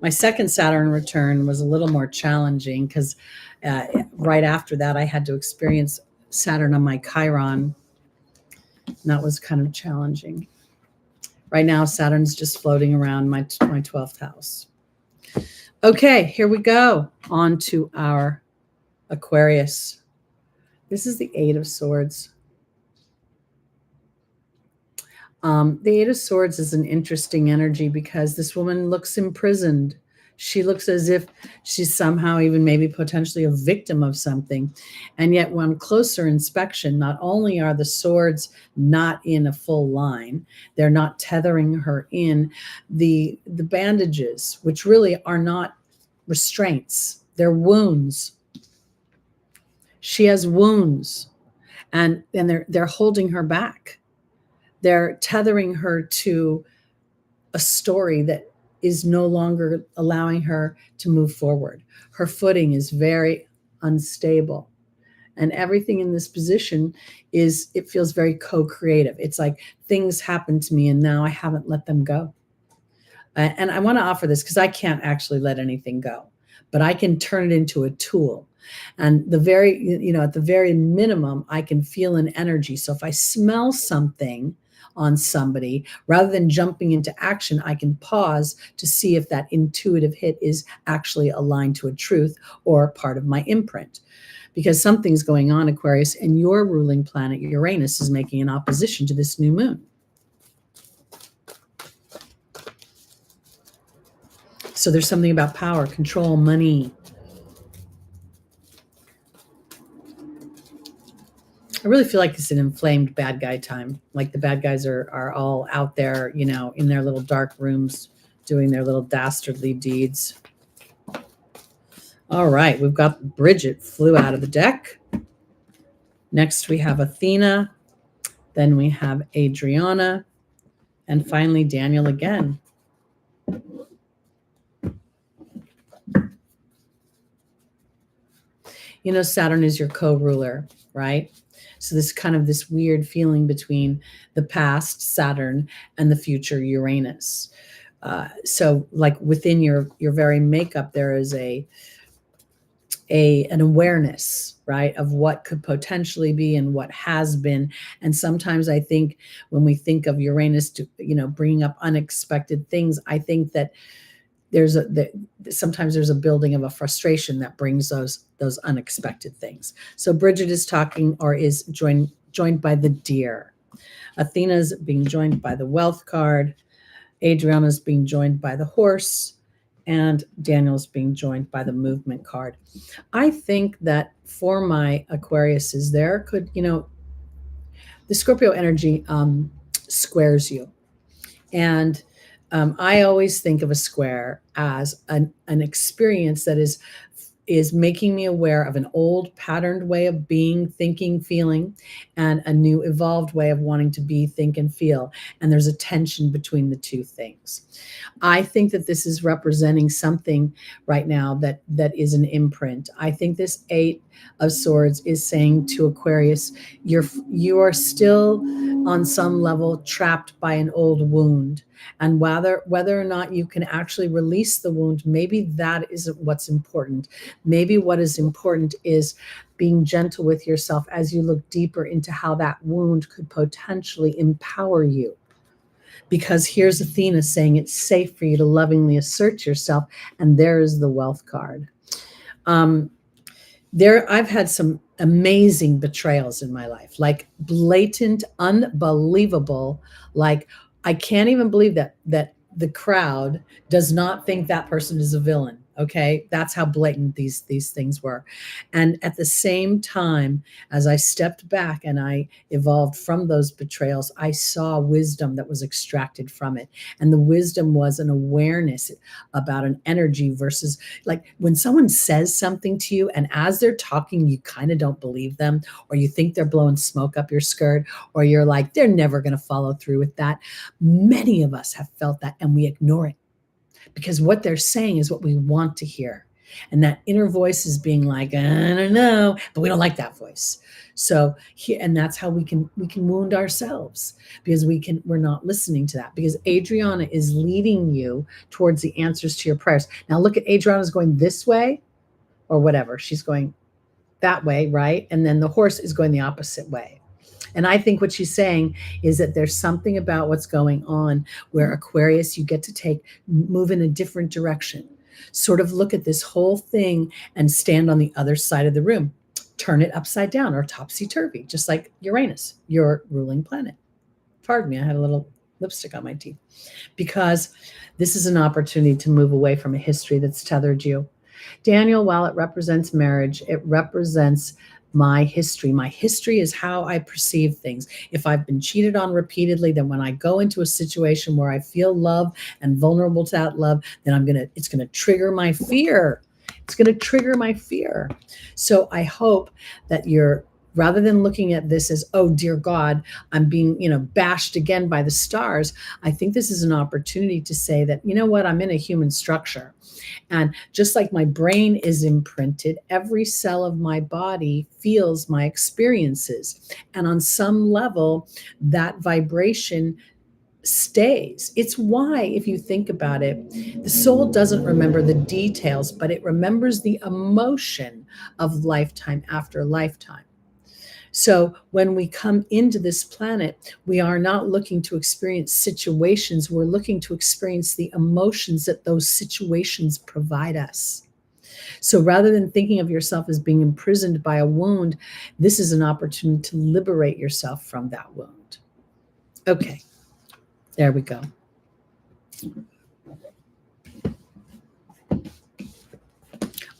My second Saturn return was a little more challenging because right after that, I had to experience Saturn on my Chiron. And that was kind of challenging. Right now, Saturn's just floating around my 12th house. Okay, here we go. On to our Aquarius. This is the 8 of Swords. The 8 of Swords is an interesting energy because this woman looks imprisoned. She looks as if she's somehow even maybe potentially a victim of something. And yet on closer inspection, not only are the swords not in a full line, they're not tethering her in, the bandages, which really are not restraints, they're wounds. She has wounds, and they're holding her back. They're tethering her to a story that is no longer allowing her to move forward. Her footing is very unstable. And everything in this position it feels very co-creative. It's like things happened to me and now I haven't let them go. And I want to offer this because I can't actually let anything go, but I can turn it into a tool. And at the very minimum, I can feel an energy. So if I smell something on somebody, rather than jumping into action, I can pause to see if that intuitive hit is actually aligned to a truth or part of my imprint. Because something's going on, Aquarius, and your ruling planet, Uranus, is making an opposition to this new moon. So there's something about power, control, money. I really feel like it's an inflamed bad guy time. Like the bad guys are all out there, in their little dark rooms doing their little dastardly deeds. All right, we've got Bridget flew out of the deck. Next we have Athena. Then we have Adriana. And finally Daniel again. Saturn is your co-ruler, right? So this weird feeling between the past, Saturn, and the future, Uranus. So like within your very makeup, there is an awareness, right, of what could potentially be and what has been. And sometimes I think when we think of Uranus, bringing up unexpected things, I think that sometimes there's a building of a frustration that brings those unexpected things. So Bridget is talking, or is joined by the deer. Athena's being joined by the wealth card. Adriana's being joined by the horse, and Daniel's being joined by the movement card. I think that for my Aquariuses, there could, the Scorpio energy squares you. And I always think of a square as an experience that is making me aware of an old patterned way of being, thinking, feeling, and a new evolved way of wanting to be, think, and feel. And there's a tension between the two things. I think that this is representing something right now that is an imprint. I think this Eight of Swords is saying to Aquarius, you are still on some level trapped by an old wound. And whether or not you can actually release the wound, maybe that isn't what's important. Maybe what is important is being gentle with yourself as you look deeper into how that wound could potentially empower you. Because here's Athena saying it's safe for you to lovingly assert yourself, and there is the wealth card. I've had some amazing betrayals in my life, like blatant, unbelievable, like I can't even believe that the crowd does not think that person is a villain. Okay, that's how blatant these things were. And at the same time, as I stepped back and I evolved from those betrayals, I saw wisdom that was extracted from it. And the wisdom was an awareness about an energy versus, like, when someone says something to you and as they're talking, you kind of don't believe them, or you think they're blowing smoke up your skirt, or you're like, they're never going to follow through with that. Many of us have felt that, and we ignore it, because what they're saying is what we want to hear. And that inner voice is being like, I don't know, but we don't like that voice. So and that's how we can wound ourselves, because we're not listening to that, because Adriana is leading you towards the answers to your prayers. Now look at Adriana's going this way, or whatever. She's going that way, right? And then the horse is going the opposite way. And I think what she's saying is that there's something about what's going on where Aquarius, you get to move in a different direction, sort of look at this whole thing and stand on the other side of the room, turn it upside down or topsy-turvy, just like Uranus, your ruling planet. Pardon me, I had a little lipstick on my teeth, because this is an opportunity to move away from a history that's tethered you. Daniel, while it represents marriage, it represents my history. My history is how I perceive things. If I've been cheated on repeatedly, then when I go into a situation where I feel love and vulnerable to that love, then it's going to trigger my fear. It's going to trigger my fear. So I hope that rather than looking at this as, oh dear God, I'm being, bashed again by the stars, I think this is an opportunity to say that, you know what, I'm in a human structure. And just like my brain is imprinted, every cell of my body feels my experiences. And on some level, that vibration stays. It's why, if you think about it, the soul doesn't remember the details, but it remembers the emotion of lifetime after lifetime. So when we come into this planet, we are not looking to experience situations. We're looking to experience the emotions that those situations provide us. So rather than thinking of yourself as being imprisoned by a wound, this is an opportunity to liberate yourself from that wound. Okay, there we go.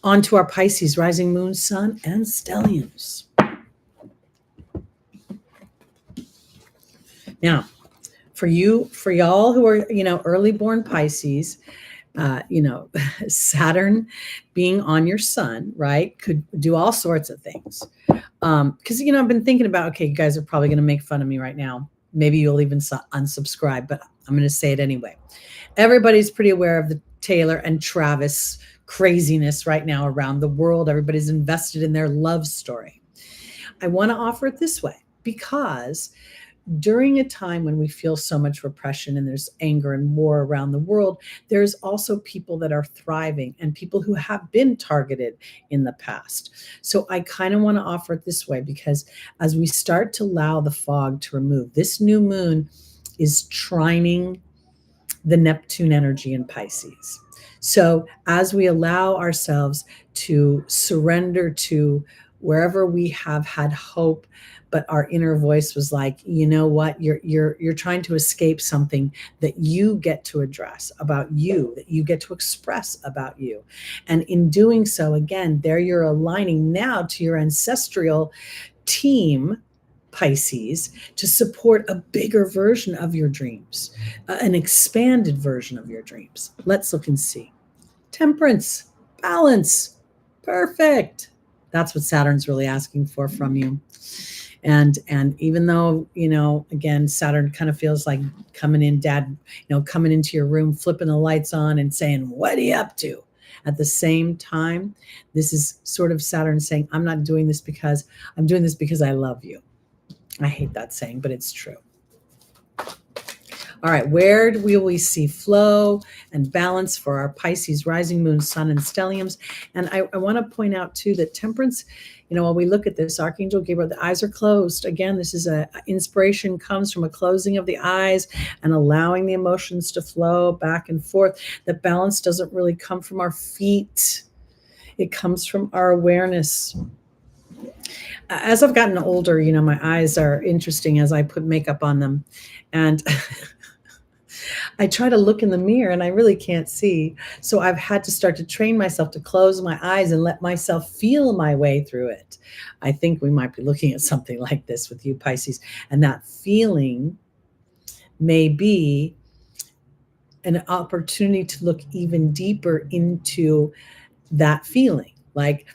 On to our Pisces, rising moon, sun, and stelliums. Now, for y'all who are, early born Pisces, Saturn being on your sun, right, could do all sorts of things. Because, I've been thinking about, okay, you guys are probably going to make fun of me right now. Maybe you'll even unsubscribe, but I'm going to say it anyway. Everybody's pretty aware of the Taylor and Travis craziness right now around the world. Everybody's invested in their love story. I want to offer it this way because during a time when we feel so much repression and there's anger and war around the world, there's also people that are thriving and people who have been targeted in the past. So I kind of want to offer it this way because as we start to allow the fog to remove, this new moon is trining the Neptune energy in Pisces. So as we allow ourselves to surrender to wherever we have had hope, but our inner voice was like, you know what, you're trying to escape something that you get to address about you, that you get to express about you. And in doing so, again, there you're aligning now to your ancestral team, Pisces, to support a bigger version of your dreams, an expanded version of your dreams. Let's look and see. Temperance, balance, perfect. That's what Saturn's really asking for from you. And even though, again, Saturn kind of feels like coming into your room, flipping the lights on and saying, what are you up to? At the same time, this is sort of Saturn saying, I'm not doing this because I'm doing this because I love you. I hate that saying, but it's true. All right, where will we see flow and balance for our Pisces, rising moon, sun, and stelliums? And I want to point out, too, that temperance, when we look at this, Archangel Gabriel, the eyes are closed. Again, this is inspiration comes from a closing of the eyes and allowing the emotions to flow back and forth. The balance doesn't really come from our feet. It comes from our awareness. As I've gotten older, my eyes are interesting as I put makeup on them. And I try to look in the mirror and I really can't see. So I've had to start to train myself to close my eyes and let myself feel my way through it. I think we might be looking at something like this with you, Pisces. And that feeling may be an opportunity to look even deeper into that feeling. Like,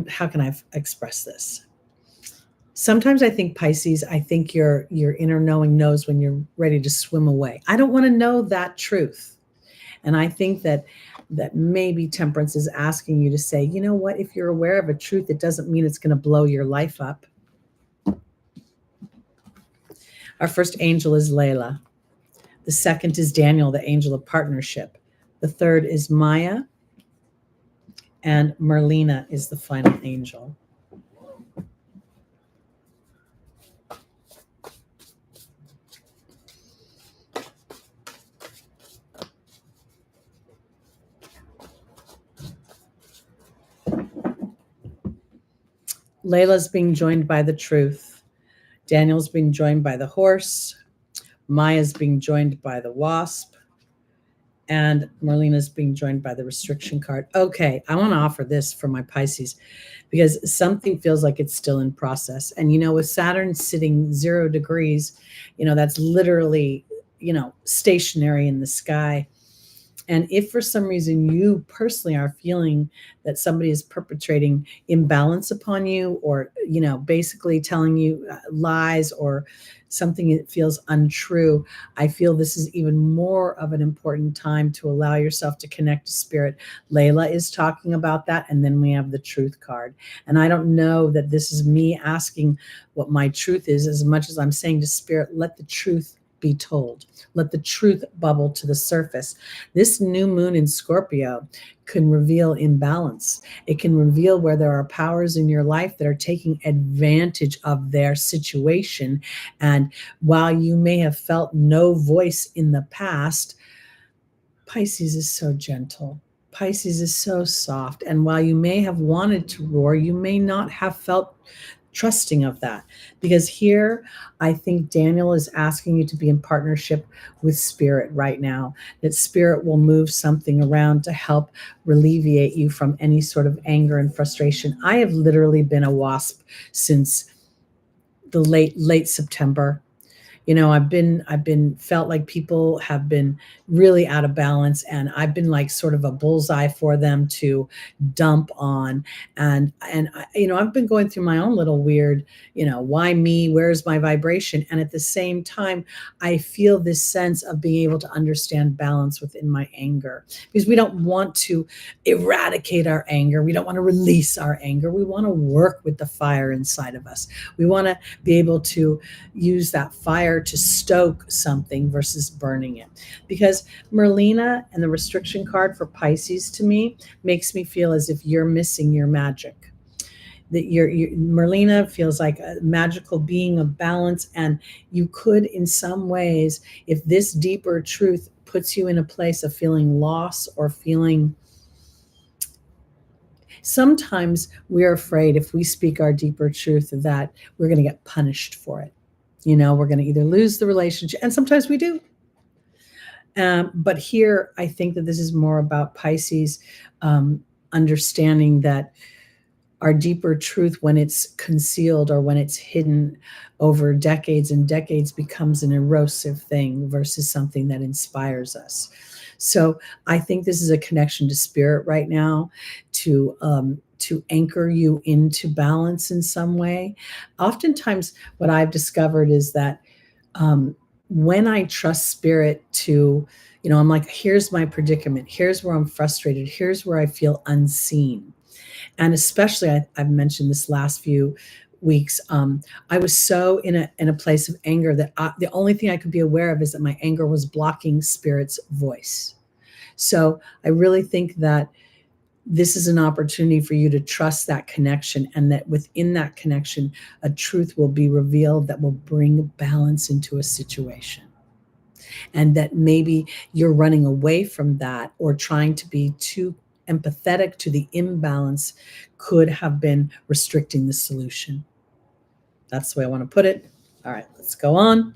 how can I express this? Sometimes I think, Pisces, I think your inner knowing knows when you're ready to swim away. I don't want to know that truth. And I think that maybe temperance is asking you to say, you know what, if you're aware of a truth, it doesn't mean it's going to blow your life up. Our first angel is Layla. The second is Daniel, the angel of partnership. The third is Maya. And Merlina is the final angel. Layla's being joined by the truth. Daniel's being joined by the horse. Maya's being joined by the wasp. And Merlina's being joined by the restriction card. Okay, I want to offer this for my Pisces because something feels like it's still in process. And, with Saturn sitting 0 degrees, that's literally, stationary in the sky. And if for some reason you personally are feeling that somebody is perpetrating imbalance upon you or, basically telling you lies or something that feels untrue, I feel this is even more of an important time to allow yourself to connect to spirit. Layla is talking about that. And then we have the truth card. And I don't know that this is me asking what my truth is as much as I'm saying to spirit, let the truth be told. Let the truth bubble to the surface. This new moon in Scorpio can reveal imbalance. It can reveal where there are powers in your life that are taking advantage of their situation. And while you may have felt no voice in the past, Pisces is so gentle. Pisces is so soft. And while you may have wanted to roar, you may not have felt trusting of that. Because here, I think Daniel is asking you to be in partnership with Spirit right now, that Spirit will move something around to help alleviate you from any sort of anger and frustration. I have literally been a wasp since the late September. I've been felt like people have been really out of balance, and I've been like sort of a bullseye for them to dump on. And I've been going through my own little weird, why me? Where's my vibration? And at the same time, I feel this sense of being able to understand balance within my anger, because we don't want to eradicate our anger. We don't want to release our anger. We want to work with the fire inside of us. We want to be able to use that fire to stoke something versus burning it. Because Merlina and the restriction card for Pisces to me makes me feel as if you're missing your magic. That Merlina feels like a magical being of balance, and you could, in some ways, if this deeper truth puts you in a place of feeling loss or feeling. Sometimes we're afraid if we speak our deeper truth that we're going to get punished for it. We're going to either lose the relationship, and sometimes we do. But here, I think that this is more about Pisces understanding that our deeper truth, when it's concealed or when it's hidden over decades and decades, becomes an erosive thing versus something that inspires us. So I think this is a connection to Spirit right now, to anchor you into balance in some way. Oftentimes, what I've discovered is that when I trust Spirit to, I'm like, here's my predicament. Here's where I'm frustrated. Here's where I feel unseen. And especially, I've mentioned this last few weeks, I was so in a place of anger that the only thing I could be aware of is that my anger was blocking Spirit's voice. So I really think that this is an opportunity for you to trust that connection, and that within that connection, a truth will be revealed that will bring balance into a situation. And that maybe you're running away from that or trying to be too empathetic to the imbalance could have been restricting the solution. That's the way I want to put it. All right, let's go on.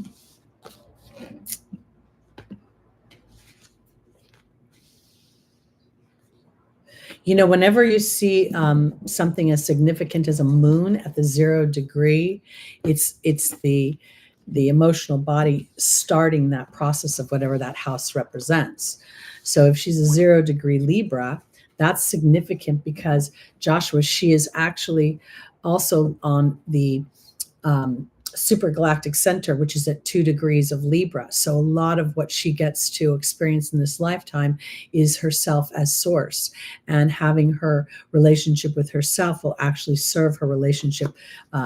Whenever you see something as significant as a moon at the 0 degree, it's the emotional body starting that process of whatever that house represents. So if she's a 0 degree Libra, that's significant because Joshua, she is actually also on the supergalactic center, which is at 2 degrees of Libra. So a lot of what she gets to experience in this lifetime is herself as source, and having her relationship with herself will actually serve her relationship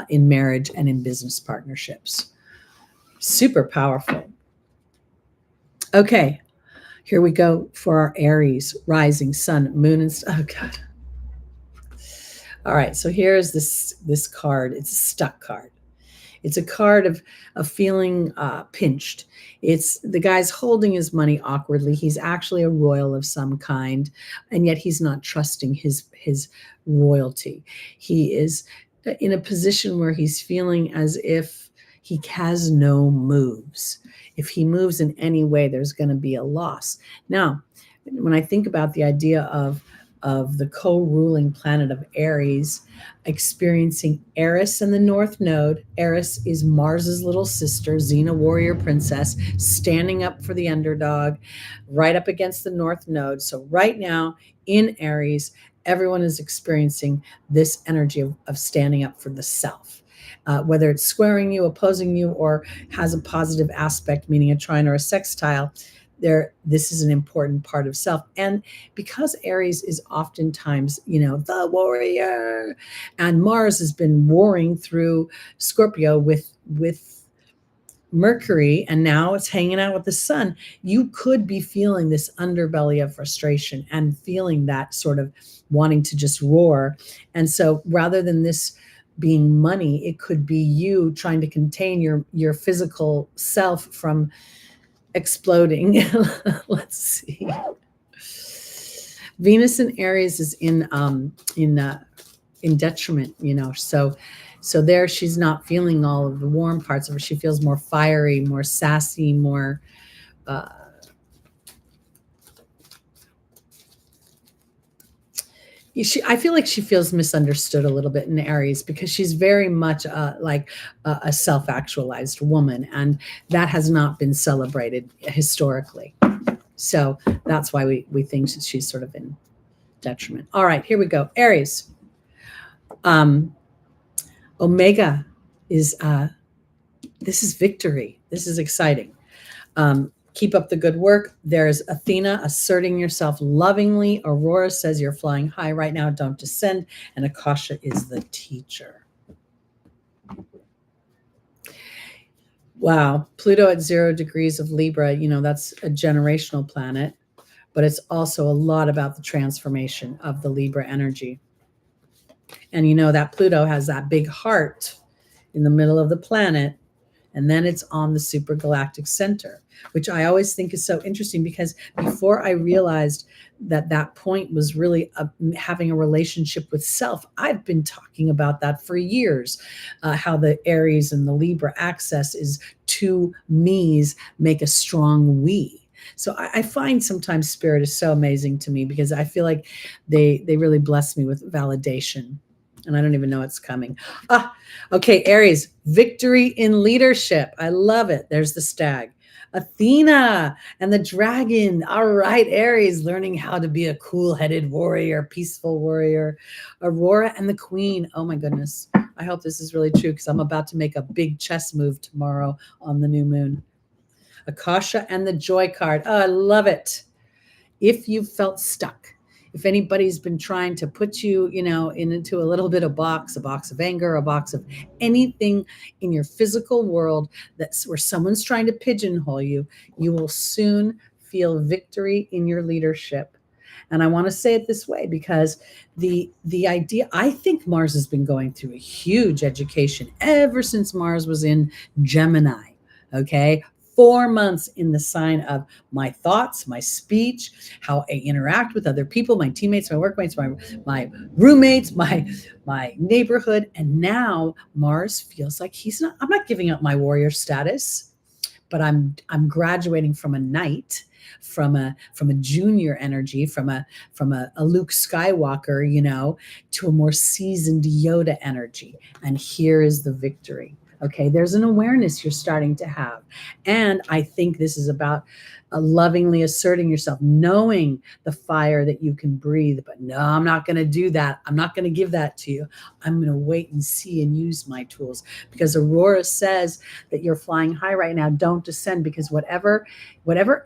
in marriage and in business partnerships. Super powerful. Okay, here we go for our Aries, rising, sun, moon, and oh God. All right, so here's this card. It's a stuck card. It's a card of feeling pinched. It's the guy's holding his money awkwardly. He's actually a royal of some kind, and yet he's not trusting his royalty. He is in a position where he's feeling as if he has no moves. If he moves in any way, there's going to be a loss. Now, when I think about the idea of the co-ruling planet of Aries, experiencing Eris in the North Node. Eris is Mars's little sister, Xena warrior princess, standing up for the underdog, right up against the North Node. So right now in Aries, everyone is experiencing this energy of standing up for the self. Whether it's squaring you, opposing you, or has a positive aspect, meaning a trine or a sextile, this is an important part of self. And because Aries is oftentimes, the warrior, and Mars has been warring through Scorpio with Mercury, and now it's hanging out with the sun, you could be feeling this underbelly of frustration and feeling that sort of wanting to just roar. And so rather than this being money, it could be you trying to contain your physical self from exploding. Let's see. Venus in Aries is in detriment, you know, so there she's not feeling all of the warm parts of her. She feels more fiery, more sassy, more I feel like she feels misunderstood a little bit in Aries because she's very much like a self-actualized woman, and that has not been celebrated historically. So that's why we think she's sort of in detriment. All right, here we go. Aries. Omega is, this is victory. This is exciting. Keep up the good work. There's Athena asserting yourself lovingly. Aurora says you're flying high right now, don't descend. And Akasha is the teacher. Wow. Pluto at 0 degrees of Libra, you know, that's a generational planet, but it's also a lot about the transformation of the Libra energy. And you know that Pluto has that big heart in the middle of the planet, and then it's on the supergalactic center, which I always think is so interesting because before I realized that that point was really having a relationship with self, I've been talking about that for years, how the Aries and the Libra axis is two me's make a strong we. So I find sometimes spirit is so amazing to me because I feel like they really bless me with validation. And I don't even know it's coming. Okay, Aries, victory in leadership. I love it. There's the stag. Athena and the dragon. All right, Aries, learning how to be a cool-headed warrior, peaceful warrior. Aurora and the queen. Oh my goodness. I hope this is really true because I'm about to make a big chess move tomorrow on the new moon. Akasha and the joy card. Oh, I love it. If you felt stuck, if anybody's been trying to put you, you know, into a little bit of a box of anger, a box of anything in your physical world that's where someone's trying to pigeonhole you, you will soon feel victory in your leadership. And I want to say it this way because the idea, I think Mars has been going through a huge education ever since Mars was in Gemini. Okay. 4 months in the sign of my thoughts, my speech, how I interact with other people, my teammates, my workmates, my roommates, my neighborhood. And now Mars feels like I'm not giving up my warrior status, but I'm graduating from a knight, from a junior energy, from a Luke Skywalker, you know, to a more seasoned Yoda energy. And here is the victory. Okay, there's an awareness you're starting to have. And I think this is about lovingly asserting yourself, knowing the fire that you can breathe. But no, I'm not going to do that. I'm not going to give that to you. I'm going to wait and see and use my tools. Because Aurora says that you're flying high right now. Don't descend, because whatever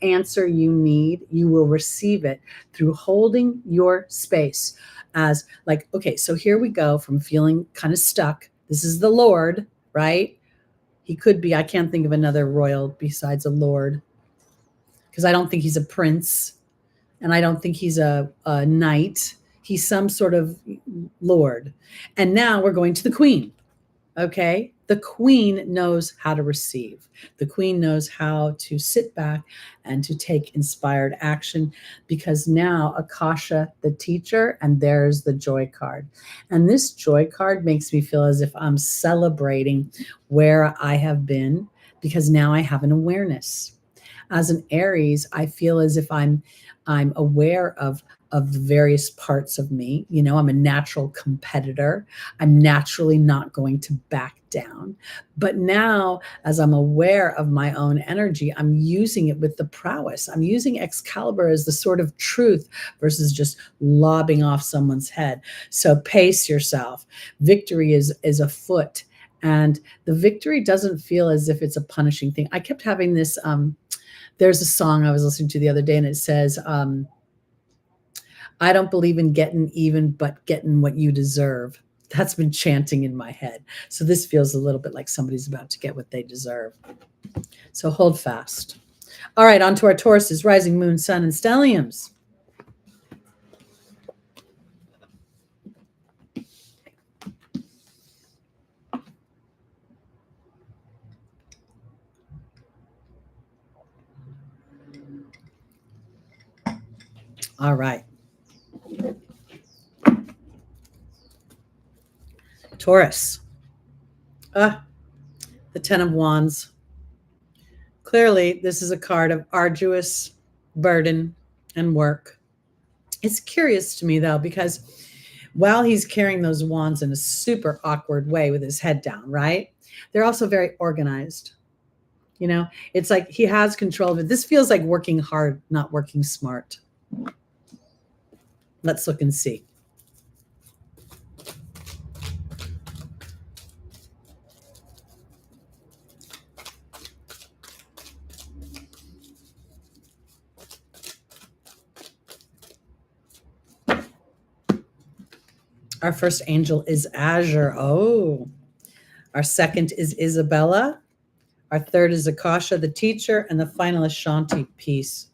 answer you need, you will receive it through holding your space. As like, okay, so here we go from feeling kind of stuck. This is the Lord, right? He could be, I can't think of another royal besides a lord, because I don't think he's a prince and I don't think he's a knight. He's some sort of lord. And now we're going to the queen. Okay. The queen knows how to receive. The queen knows how to sit back and to take inspired action, because now Akasha, the teacher, and there's the joy card. And this joy card makes me feel as if I'm celebrating where I have been, because now I have an awareness. As an Aries, I feel as if I'm aware of the various parts of me. You know, I'm a natural competitor. I'm naturally not going to back down. But now, as I'm aware of my own energy, I'm using it with the prowess. I'm using Excalibur as the sword of truth versus just lobbing off someone's head. So pace yourself. Victory is afoot. And the victory doesn't feel as if it's a punishing thing. I kept having this, there's a song I was listening to the other day, and it says, I don't believe in getting even, but getting what you deserve. That's been chanting in my head. So this feels a little bit like somebody's about to get what they deserve. So hold fast. All right, on to our Tauruses, rising, moon, sun, and stelliums. All right. Taurus. The 10 of Wands. Clearly, this is a card of arduous burden and work. It's curious to me, though, because while he's carrying those wands in a super awkward way with his head down, right? They're also very organized. You know, it's like he has control of it. This feels like working hard, not working smart. Let's look and see. Our first angel is Azure. Oh, our second is Isabella. Our third is Akasha, the teacher, and the final is Shanti, peace.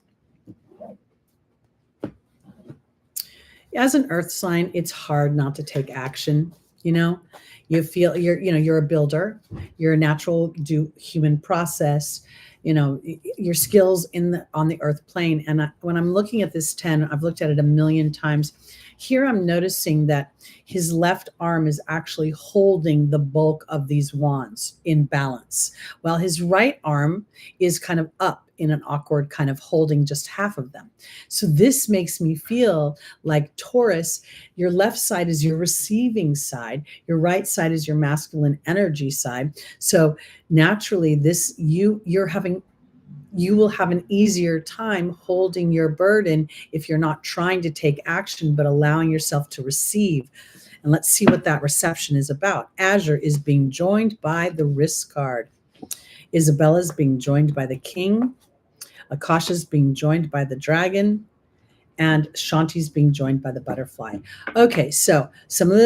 As an earth sign, it's hard not to take action. You know, you feel you're a builder, you're a natural human process. You know, your skills on the earth plane. And when I'm looking at this 10, I've looked at it a million times. Here I'm noticing that his left arm is actually holding the bulk of these wands in balance, while his right arm is kind of up in an awkward kind of holding just half of them. So this makes me feel like Taurus, your left side is your receiving side, your right side is your masculine energy side. So naturally you will have an easier time holding your burden if you're not trying to take action, but allowing yourself to receive. And let's see what that reception is about. Azure is being joined by the Risk card. Isabella is being joined by the King. Akasha is being joined by the Dragon. And Shanti's being joined by the Butterfly. Okay, so some of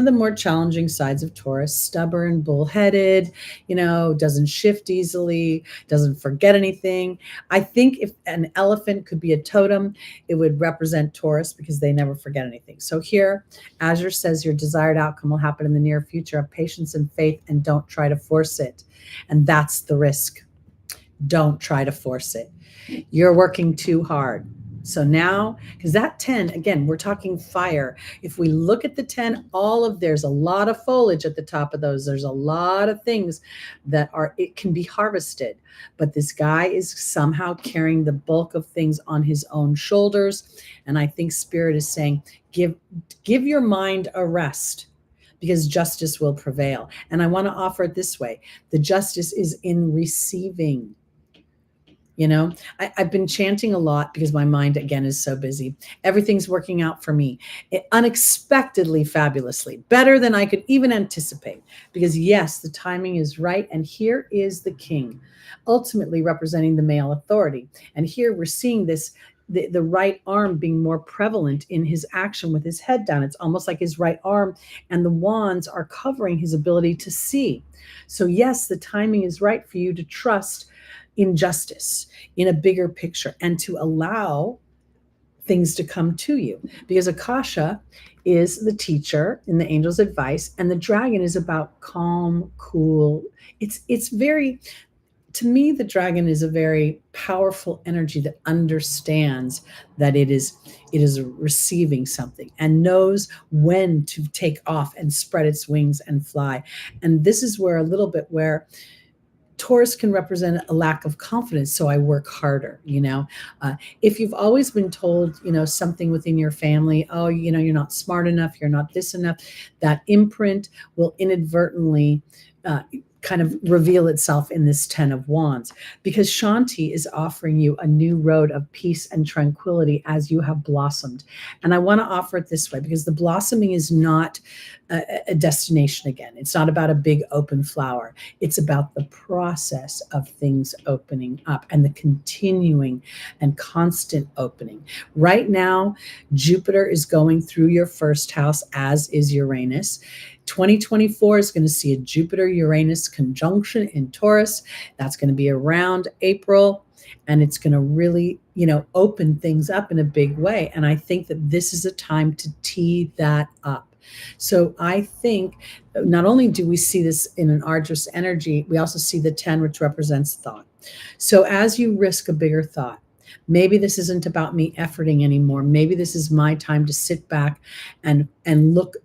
the more challenging sides of Taurus: stubborn, bullheaded, doesn't shift easily, doesn't forget anything. I think if an elephant could be a totem, it would represent Taurus, because they never forget anything. So here, Azure says your desired outcome will happen in the near future. Have patience and faith, and don't try to force it. And that's the risk. Don't try to force it. You're working too hard. So now, because that 10, again, we're talking fire. If we look at the 10, there's a lot of foliage at the top of those. There's a lot of things it can be harvested. But this guy is somehow carrying the bulk of things on his own shoulders. And I think Spirit is saying, give your mind a rest, because justice will prevail. And I want to offer it this way. The justice is in receiving. I've been chanting a lot because my mind, again, is so busy. Everything's working out for me unexpectedly, fabulously, better than I could even anticipate. Because yes, the timing is right. And here is the King, ultimately representing the male authority. And here we're seeing this, the right arm being more prevalent in his action with his head down. It's almost like his right arm and the wands are covering his ability to see. So yes, the timing is right for you to trust in justice, in a bigger picture, and to allow things to come to you. Because Akasha is the teacher in the angel's advice, and the Dragon is about calm, cool. It's very, to me, the Dragon is a very powerful energy that understands that it is receiving something and knows when to take off and spread its wings and fly. And this is where Taurus can represent a lack of confidence, so I work harder. If you've always been told, something within your family, oh, you're not smart enough, you're not this enough, that imprint will inadvertently kind of reveal itself in this 10 of Wands, because Shanti is offering you a new road of peace and tranquility as you have blossomed. And I want to offer it this way, because the blossoming is not a destination again. It's not about a big open flower. It's about the process of things opening up and the continuing and constant opening. Right now, Jupiter is going through your first house, as is Uranus. 2024 is going to see a Jupiter-Uranus conjunction in Taurus. That's going to be around April, and it's going to really, open things up in a big way. And I think that this is a time to tee that up. So I think not only do we see this in an arduous energy, we also see the 10, which represents thought. So as you risk a bigger thought, maybe this isn't about me efforting anymore. Maybe this is my time to sit back and look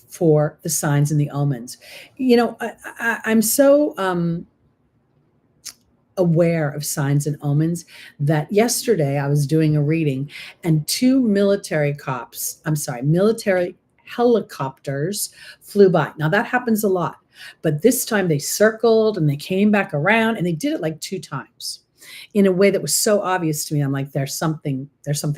for the signs and the omens. I'm so aware of signs and omens that yesterday I was doing a reading and two military helicopters flew by. Now that happens a lot, but this time they circled and they came back around, and they did it like 2 times in a way that was so obvious to me. I'm like, there's something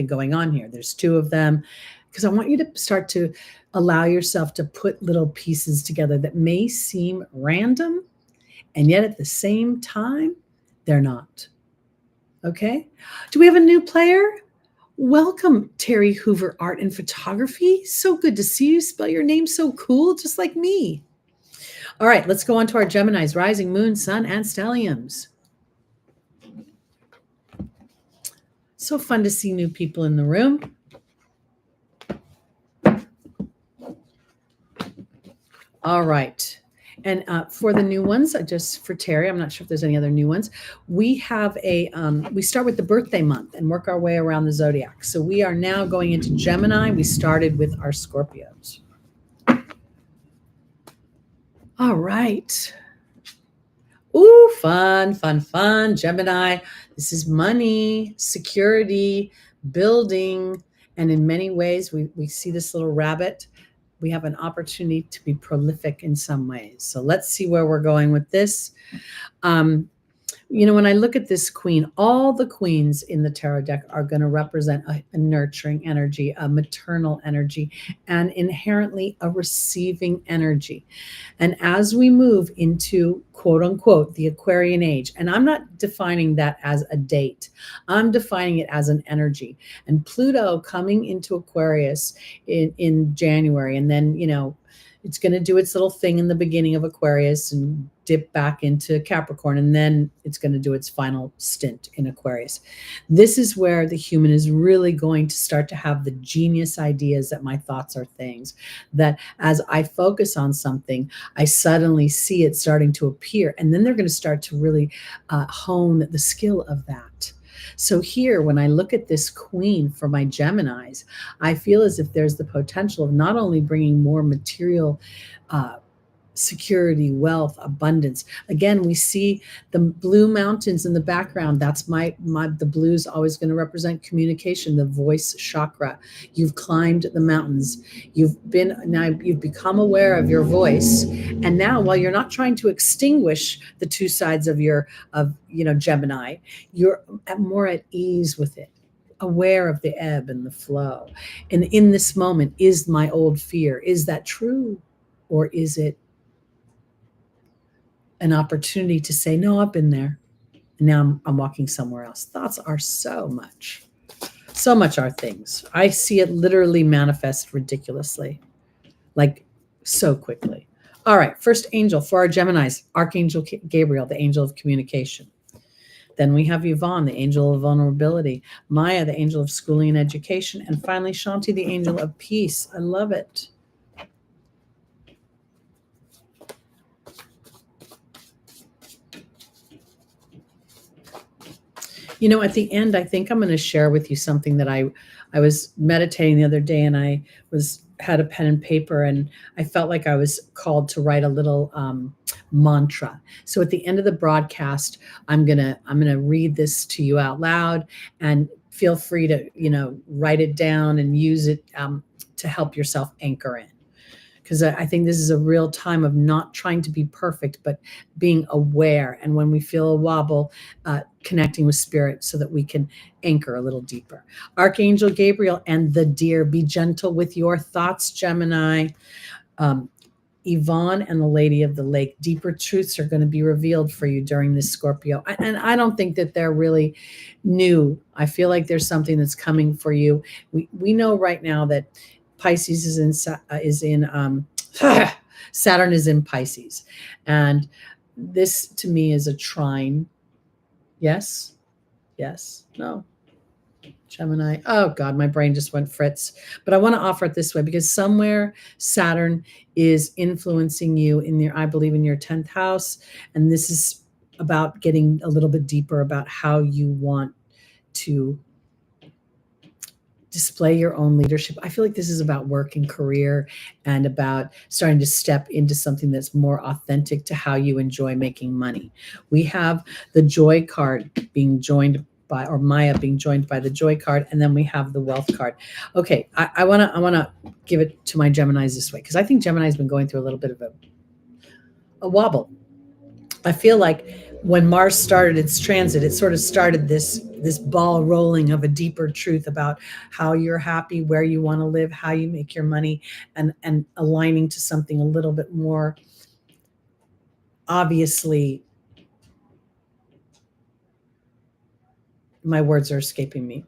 going on here. There's 2 of them, because I want you to start to allow yourself to put little pieces together that may seem random, and yet at the same time, they're not. Okay. Do we have a new player? Welcome, Teri Hoover Art and Photography. So good to see you. Spell your name so cool, just like me. All right, let's go on to our Geminis, rising, moon, sun, and stelliums. So fun to see new people in the room. All right. And for the new ones, just for Teri, I'm not sure if there's any other new ones. We have we start with the birthday month and work our way around the zodiac. So we are now going into Gemini. We started with our Scorpios. All right. Ooh, fun, fun, fun. Gemini. This is money, security, building. And in many ways, we see this little rabbit. We have an opportunity to be prolific in some ways. So let's see where we're going with this. When I look at this queen, all the queens in the tarot deck are going to represent a nurturing energy, a maternal energy, and inherently a receiving energy. And as we move into, quote unquote, the Aquarian age, and I'm not defining that as a date, I'm defining it as an energy. And Pluto coming into Aquarius in January, and then, it's going to do its little thing in the beginning of Aquarius and dip back into Capricorn, and then it's going to do its final stint in Aquarius. This is where the human is really going to start to have the genius ideas that my thoughts are things, that as I focus on something, I suddenly see it starting to appear, and then they're going to start to really hone the skill of that. So here, when I look at this queen for my Geminis, I feel as if there's the potential of not only bringing more material security, wealth, abundance. Again, we see the blue mountains in the background. That's the blue's always going to represent communication, the voice chakra. You've climbed the mountains. You've become aware of your voice. And now, while you're not trying to extinguish the 2 sides of Gemini, you're more at ease with it, aware of the ebb and the flow. And in this moment, is my old fear, is that true? Or is it an opportunity to say, no, I've been there, and now I'm walking somewhere else? Thoughts are so much are things. I see it literally manifest ridiculously, like so quickly. All right, first angel for our Geminis, Archangel Gabriel, the angel of communication. Then we have Yvonne, the angel of vulnerability, Maya, the angel of schooling and education, and finally Shanti, the angel of peace. I love it. At the end, I think I'm going to share with you something that I was meditating the other day, and I had a pen and paper, and I felt like I was called to write a little mantra. So at the end of the broadcast, I'm gonna read this to you out loud, and feel free to write it down and use it to help yourself anchor in. Because I think this is a real time of not trying to be perfect, but being aware. And when we feel a wobble, connecting with spirit so that we can anchor a little deeper. Archangel Gabriel and the deer, be gentle with your thoughts, Gemini. Yvonne and the Lady of the Lake, deeper truths are going to be revealed for you during this Scorpio. And I don't think that they're really new. I feel like there's something that's coming for you. We know right now that Pisces is in Saturn is in Pisces. And this to me is a trine. Yes? Yes? No? Gemini. Oh God, my brain just went fritz. But I want to offer it this way because somewhere Saturn is influencing you in your, I believe, in your 10th house. And this is about getting a little bit deeper about how you want to display your own leadership. I feel like this is about work and career and about starting to step into something that's more authentic to how you enjoy making money. We have the joy card being joined by, or Maya being joined by the joy card, and then we have the wealth card. Okay, I wanna give it to my Geminis this way because I think Gemini's been going through a little bit of a wobble. I feel like when Mars started its transit, it sort of started this ball rolling of a deeper truth about how you're happy, where you want to live, how you make your money, and aligning to something a little bit more obviously. My words are escaping me.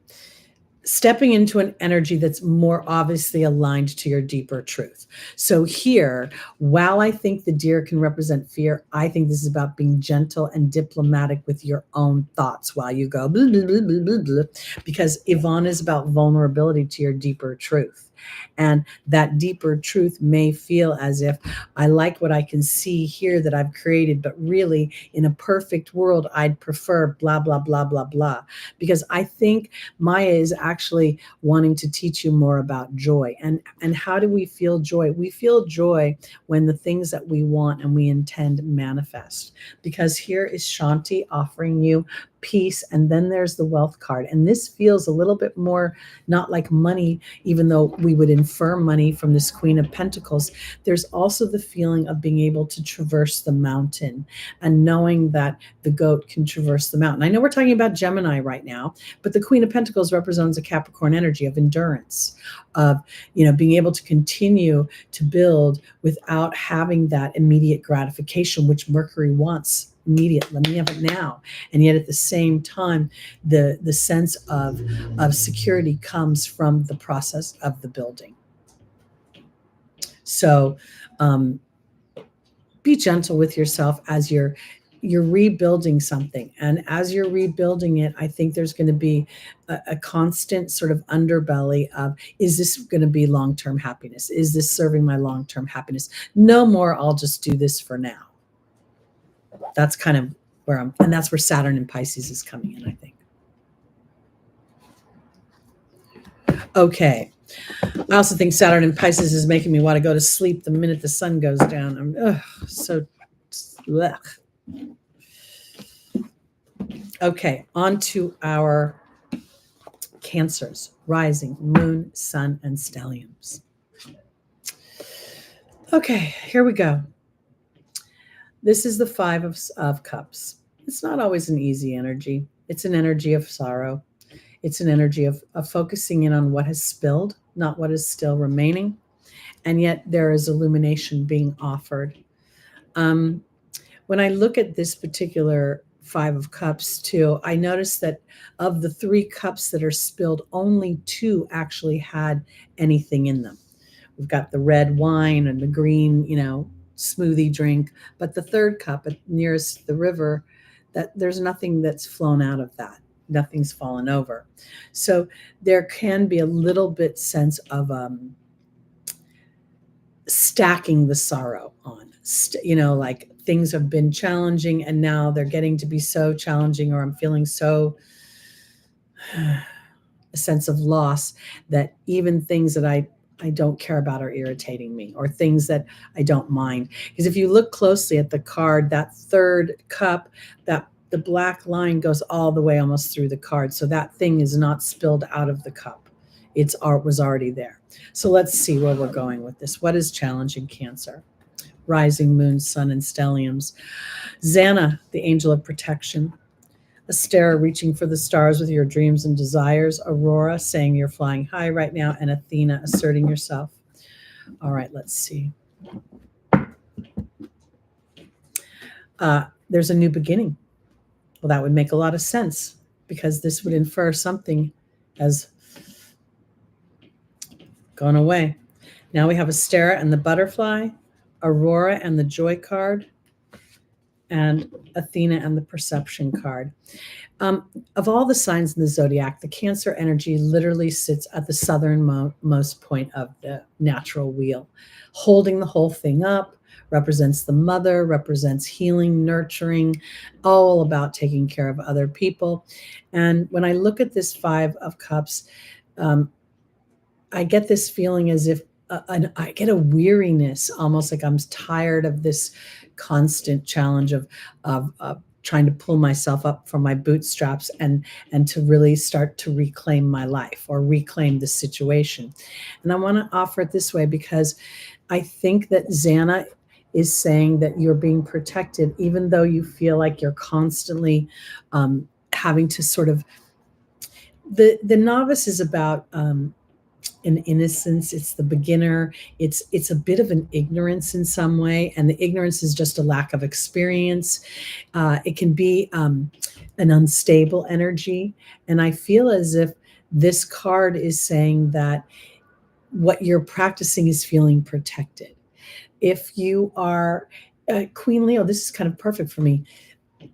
Stepping into an energy that's more obviously aligned to your deeper truth. So here, while I think the deer can represent fear, I think this is about being gentle and diplomatic with your own thoughts while you go blah, blah, blah, blah, blah, blah, because Yvonne is about vulnerability to your deeper truth. And that deeper truth may feel as if I like what I can see here that I've created, but really in a perfect world, I'd prefer blah, blah, blah, blah, blah. Because I think Maya is actually wanting to teach you more about joy. And how do we feel joy? We feel joy when the things that we want and we intend manifest. Because here is Shanti offering you peace, and then there's the wealth card. And this feels a little bit more not like money, even though we would infer money from this Queen of Pentacles. There's also the feeling of being able to traverse the mountain and knowing that the goat can traverse the mountain. I know we're talking about Gemini right now, but the Queen of Pentacles represents a Capricorn energy of endurance, of being able to continue to build without having that immediate gratification, which Mercury wants immediate. Let me have it now. And yet at the same time, the sense of security comes from the process of the building. So be gentle with yourself as you're rebuilding something. And as you're rebuilding it, I think there's going to be a constant sort of underbelly of, is this going to be long-term happiness? Is this serving my long-term happiness? No more, I'll just do this for now. That's kind of where and that's where Saturn in Pisces is coming in, I think. Okay. I also think Saturn in Pisces is making me want to go to sleep the minute the sun goes down. I'm so blech. Okay, on to our Cancers, rising, moon, sun, and stelliums. Okay, here we go. This is the Five of Cups. It's not always an easy energy. It's an energy of sorrow. It's an energy of focusing in on what has spilled, not what is still remaining. And yet there is illumination being offered. When I look at this particular Five of Cups too, I notice that of the 3 cups that are spilled, only 2 actually had anything in them. We've got the red wine and the green, smoothie drink, but the 3rd cup nearest the river, that there's nothing that's flown out of that. Nothing's fallen over. So there can be a little bit sense of stacking the sorrow on, like things have been challenging and now they're getting to be so challenging, or I'm feeling so a sense of loss that even things that I don't care about are irritating me, or things that I don't mind. Because if you look closely at the card, that 3rd cup, that the black line goes all the way almost through the card. So that thing is not spilled out of the cup. It was already there. So let's see where we're going with this. What is challenging Cancer? Rising, moon, sun, and stelliums. Xana, the angel of protection. Astera, reaching for the stars with your dreams and desires. Aurora, saying you're flying high right now. And Athena, asserting yourself. All right, let's see. There's a new beginning. Well, that would make a lot of sense, because this would infer something has gone away. Now we have Astera and the butterfly. Aurora and the Joy card, and Athena and the Perception card. Of all the signs in the zodiac, the Cancer energy literally sits at the southernmost point of the natural wheel, holding the whole thing up, represents the mother, represents healing, nurturing, all about taking care of other people. And when I look at this Five of Cups, I get this feeling as if I get a weariness, almost like I'm tired of this constant challenge of trying to pull myself up from my bootstraps and to really start to reclaim my life or reclaim the situation. And I want to offer it this way because I think that Xana is saying that you're being protected, even though you feel like you're constantly having to sort of, the novice is about an innocence. It's the beginner. It's a bit of an ignorance in some way, and the ignorance is just a lack of experience. It can be an unstable energy, and I feel as if this card is saying that what you're practicing is feeling protected. If you are Queen Leo, this is kind of perfect for me.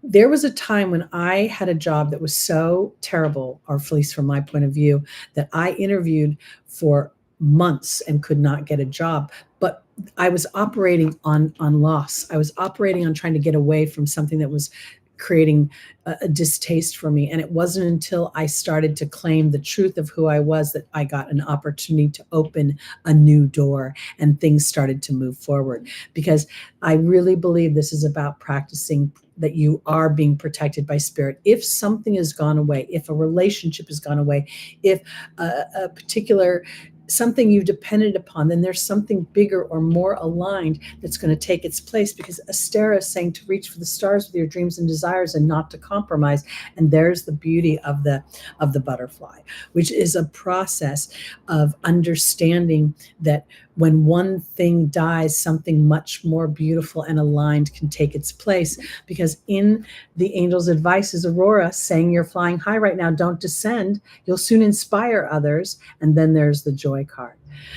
There was a time when I had a job that was so terrible, or at least from my point of view, that I interviewed for months and could not get a job. But I was operating on loss. I was operating on trying to get away from something that was creating a distaste for me. And it wasn't until I started to claim the truth of who I was that I got an opportunity to open a new door and things started to move forward. Because I really believe this is about practicing that you are being protected by spirit. If something has gone away, if a relationship has gone away, if a particular something you depended upon, then there's something bigger or more aligned that's going to take its place, because Astera is saying to reach for the stars with your dreams and desires and not to compromise. And there's the beauty of the butterfly, which is a process of understanding that when one thing dies, something much more beautiful and aligned can take its place. Because in the angel's advice is Aurora saying, you're flying high right now, don't descend, you'll soon inspire others. And then there's the Joy card.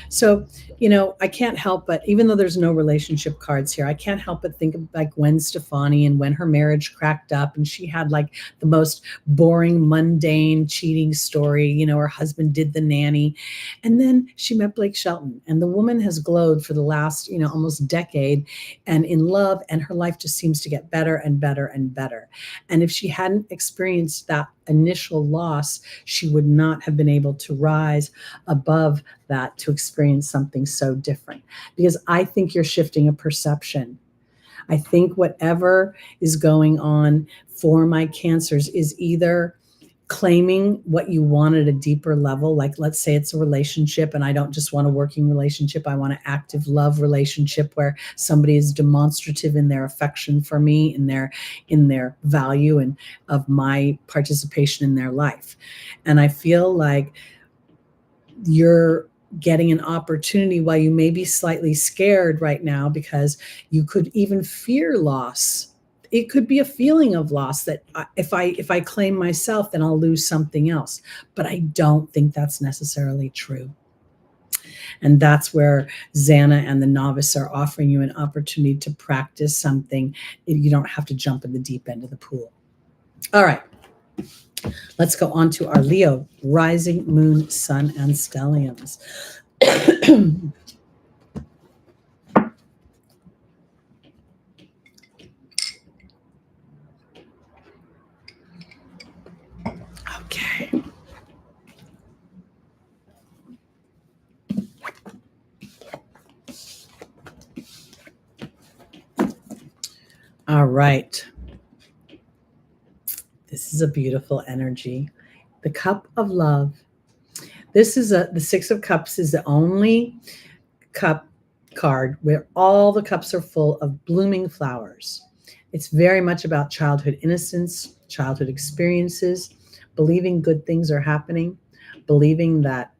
So, I can't help but, even though there's no relationship cards here, I can't help but think of like Gwen Stefani and when her marriage cracked up and she had like the most boring, mundane cheating story. Her husband did the nanny. And then she met Blake Shelton, and the woman has glowed for the last, almost decade, and in love, and her life just seems to get better and better and better. And if she hadn't experienced that initial loss, she would not have been able to rise above that to experience something so different. Because I think you're shifting a perception. I think whatever is going on for my Cancers is either claiming what you want at a deeper level, like let's say it's a relationship, and I don't just want a working relationship, I want an active love relationship where somebody is demonstrative in their affection for me, in their value and of my participation in their life. And I feel like you're getting an opportunity, while you may be slightly scared right now because you could even fear loss. It could be a feeling of loss that if I claim myself, then I'll lose something else. But I don't think that's necessarily true. And that's where Xana and the novice are offering you an opportunity to practice something. You don't have to jump in the deep end of the pool. All right. Let's go on to our Leo, rising, moon, sun, and stelliums. Okay. All right. This is a beautiful energy. The Cup of Love. This is the Six of Cups is the only cup card where all the cups are full of blooming flowers. It's very much about childhood innocence, childhood experiences, believing good things are happening, believing that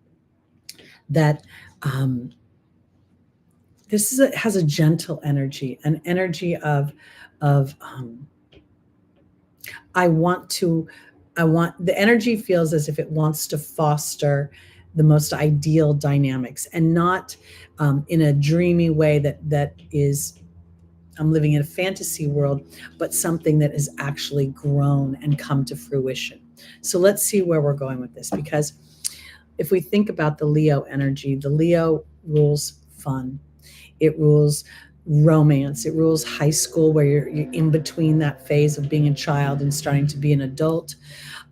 this has a gentle energy, an energy of the energy feels as if it wants to foster the most ideal dynamics, and not in a dreamy way that is, I'm living in a fantasy world, but something that has actually grown and come to fruition. So let's see where we're going with this, because if we think about the Leo energy, the Leo rules fun. It rules romance. It rules high school, where you're in between that phase of being a child and starting to be an adult.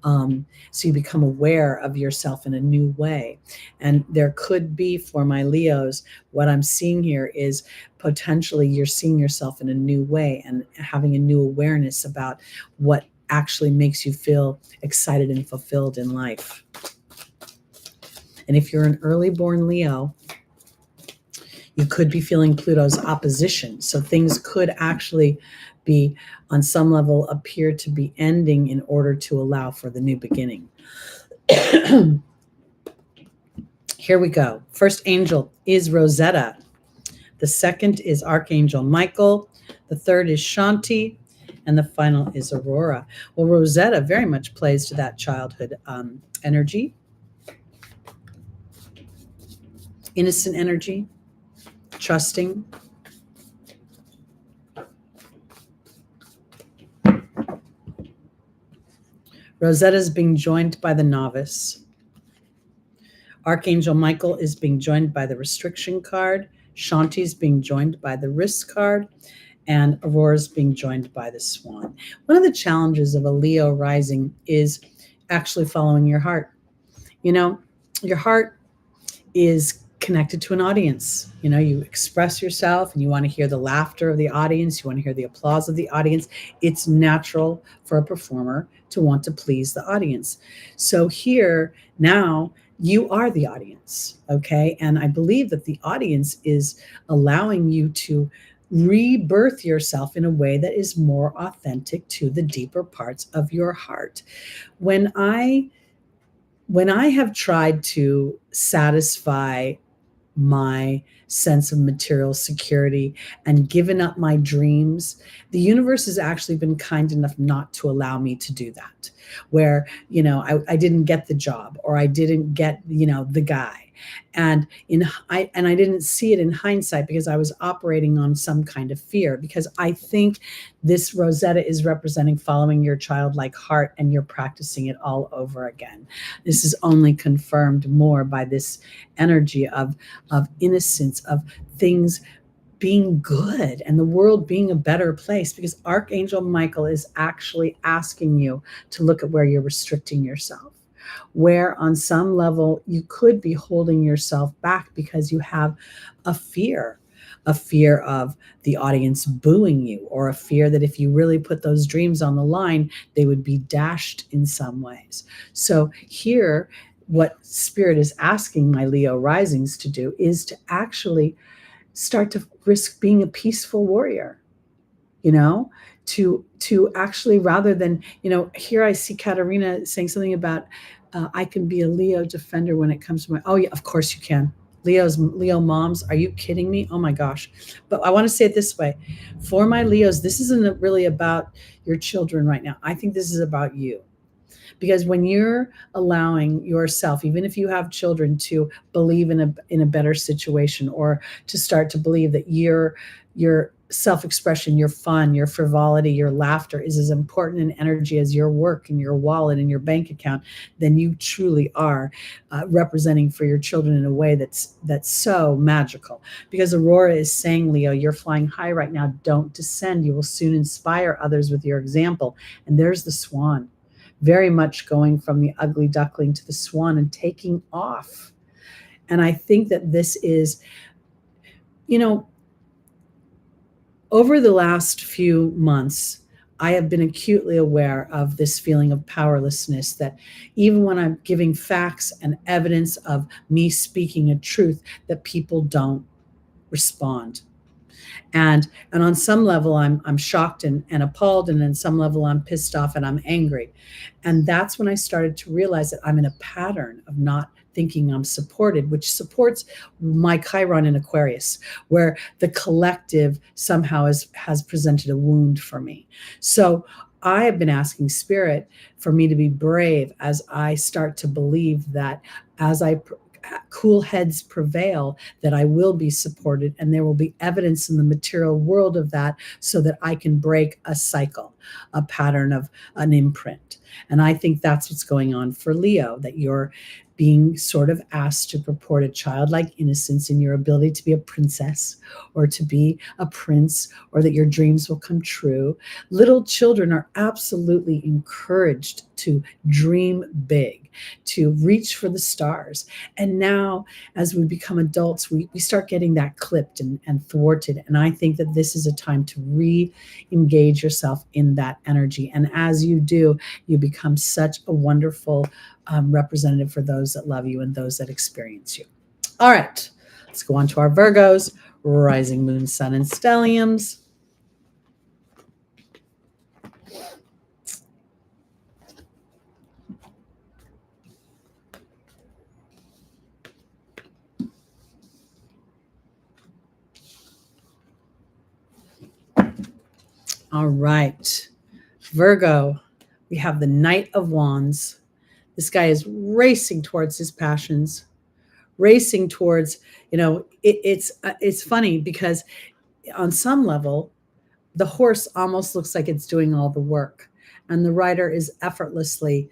So you become aware of yourself in a new way. And there could be, for my Leos, what I'm seeing here is potentially you're seeing yourself in a new way and having a new awareness about what actually makes you feel excited and fulfilled in life. And if you're an early born Leo, you could be feeling Pluto's opposition. So things could actually be, on some level, appear to be ending in order to allow for the new beginning. Here we go. First angel is Rosetta. The second is Archangel Michael. The third is Shanti. And the final is Aurora. Well, Rosetta very much plays to that childhood energy, innocent energy, trusting. Rosetta is being joined by the novice. Archangel Michael is being joined by the restriction card. Shanti is being joined by the risk card. And Aurora is being joined by the swan. One of the challenges of a Leo rising is actually following your heart. You know, your heart is connected to an audience. You know, you express yourself and you want to hear the laughter of the audience. You want to hear the applause of the audience. It's natural for a performer to want to please the audience. So here now you are the audience, okay? And I believe that the audience is allowing you to rebirth yourself in a way that is more authentic to the deeper parts of your heart. When I have tried to satisfy my sense of material security and given up my dreams, the universe has actually been kind enough not to allow me to do that. Where, you know, I didn't get the job, or I didn't get, you know, the guy. And I didn't see it in hindsight because I was operating on some kind of fear, because I think this Rosetta is representing following your childlike heart, and you're practicing it all over again. This is only confirmed more by this energy of innocence, of things being good and the world being a better place, because Archangel Michael is actually asking you to look at where you're restricting yourself, where on some level you could be holding yourself back because you have a fear of the audience booing you, or a fear that if you really put those dreams on the line, they would be dashed in some ways. So here, what Spirit is asking my Leo risings to do is to actually start to risk being a peaceful warrior, you know, to actually, rather than, you know, here I see Katarina saying something about I can be a Leo defender when it comes to my, oh yeah, of course you can. Leo moms, are you kidding me? Oh my gosh. But I want to say it this way. For my Leos, this isn't really about your children right now. I think this is about you. Because when you're allowing yourself, even if you have children, to believe in a better situation, or to start to believe that your self-expression, your fun, your frivolity, your laughter is as important in energy as your work and your wallet and your bank account, then you truly are representing for your children in a way that's so magical. Because Aurora is saying, Leo, you're flying high right now. Don't descend. You will soon inspire others with your example. And there's the swan, very much going from the ugly duckling to the swan and taking off. And I think that this is, you know, over the last few months, I have been acutely aware of this feeling of powerlessness, that even when I'm giving facts and evidence of me speaking a truth, that people don't respond. And on some level, I'm shocked and appalled, and on some level, I'm pissed off and I'm angry. And that's when I started to realize that I'm in a pattern of not thinking I'm supported, which supports my Chiron in Aquarius, where the collective somehow has presented a wound for me. So I have been asking Spirit for me to be brave as I start to believe that as I cool heads prevail, that I will be supported, and there will be evidence in the material world of that, so that I can break a cycle, a pattern of an imprint. And I think that's what's going on for Leo, that you're being sort of asked to purport a childlike innocence in your ability to be a princess or to be a prince, or that your dreams will come true. Little children are absolutely encouraged to dream big, to reach for the stars. And now, as we become adults, we start getting that clipped and thwarted. And I think that this is a time to re-engage yourself in that energy. And as you do, you become such a wonderful representative for those that love you and those that experience you. All right, let's go on to our Virgos, rising, moon, sun, and stelliums. All right, Virgo, we have the Knight of Wands. This guy is racing towards his passions, racing towards, it's funny because on some level, the horse almost looks like it's doing all the work, and the rider is effortlessly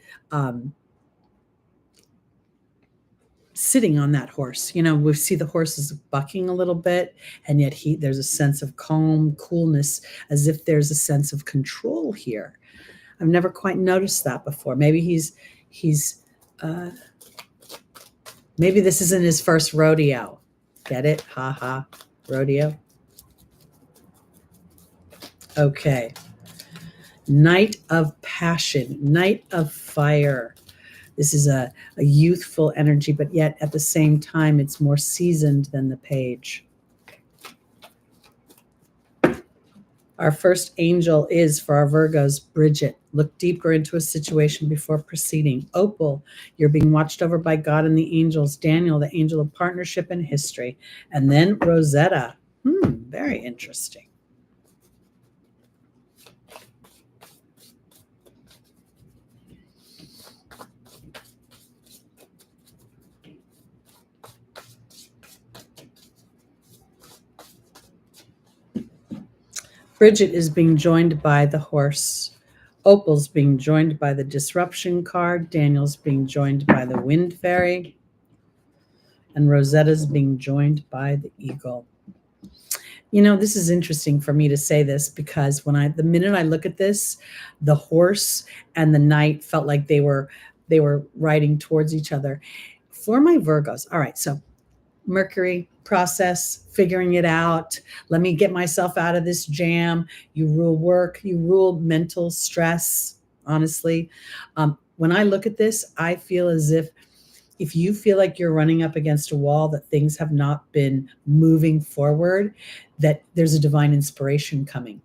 sitting on that horse. We see the horse is bucking a little bit, and yet there's a sense of calm, coolness, as if there's a sense of control here. I've never quite noticed that before. Maybe maybe this isn't his first rodeo. Get it? Ha ha. Rodeo. Okay. Knight of passion, Knight of fire. This is a youthful energy, but yet at the same time, it's more seasoned than the page. Our first angel is, for our Virgos, Bridget. Look deeper into a situation before proceeding. Opal, you're being watched over by God and the angels. Daniel, the angel of partnership and history. And then Rosetta. Very interesting. Bridget is being joined by the horse. Opal's being joined by the disruption card. Daniel's being joined by the wind fairy. And Rosetta's being joined by the eagle. This is interesting for me to say this, because the minute I look at this, the horse and the knight felt like they were riding towards each other. For my Virgos, all right, so Mercury process, figuring it out. Let me get myself out of this jam. You rule work, you rule mental stress, honestly. When I look at this, I feel as if you feel like you're running up against a wall, that things have not been moving forward, that there's a divine inspiration coming.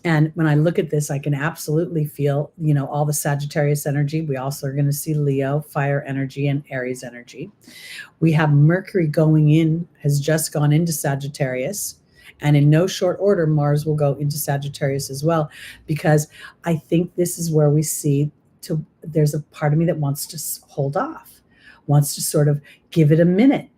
And when I look at this, I can absolutely feel, all the Sagittarius energy. We also are going to see Leo, fire energy, and Aries energy. We have Mercury has just gone into Sagittarius. And in no short order, Mars will go into Sagittarius as well, because I think this is where we see there's a part of me that wants to hold off, wants to sort of give it a minute.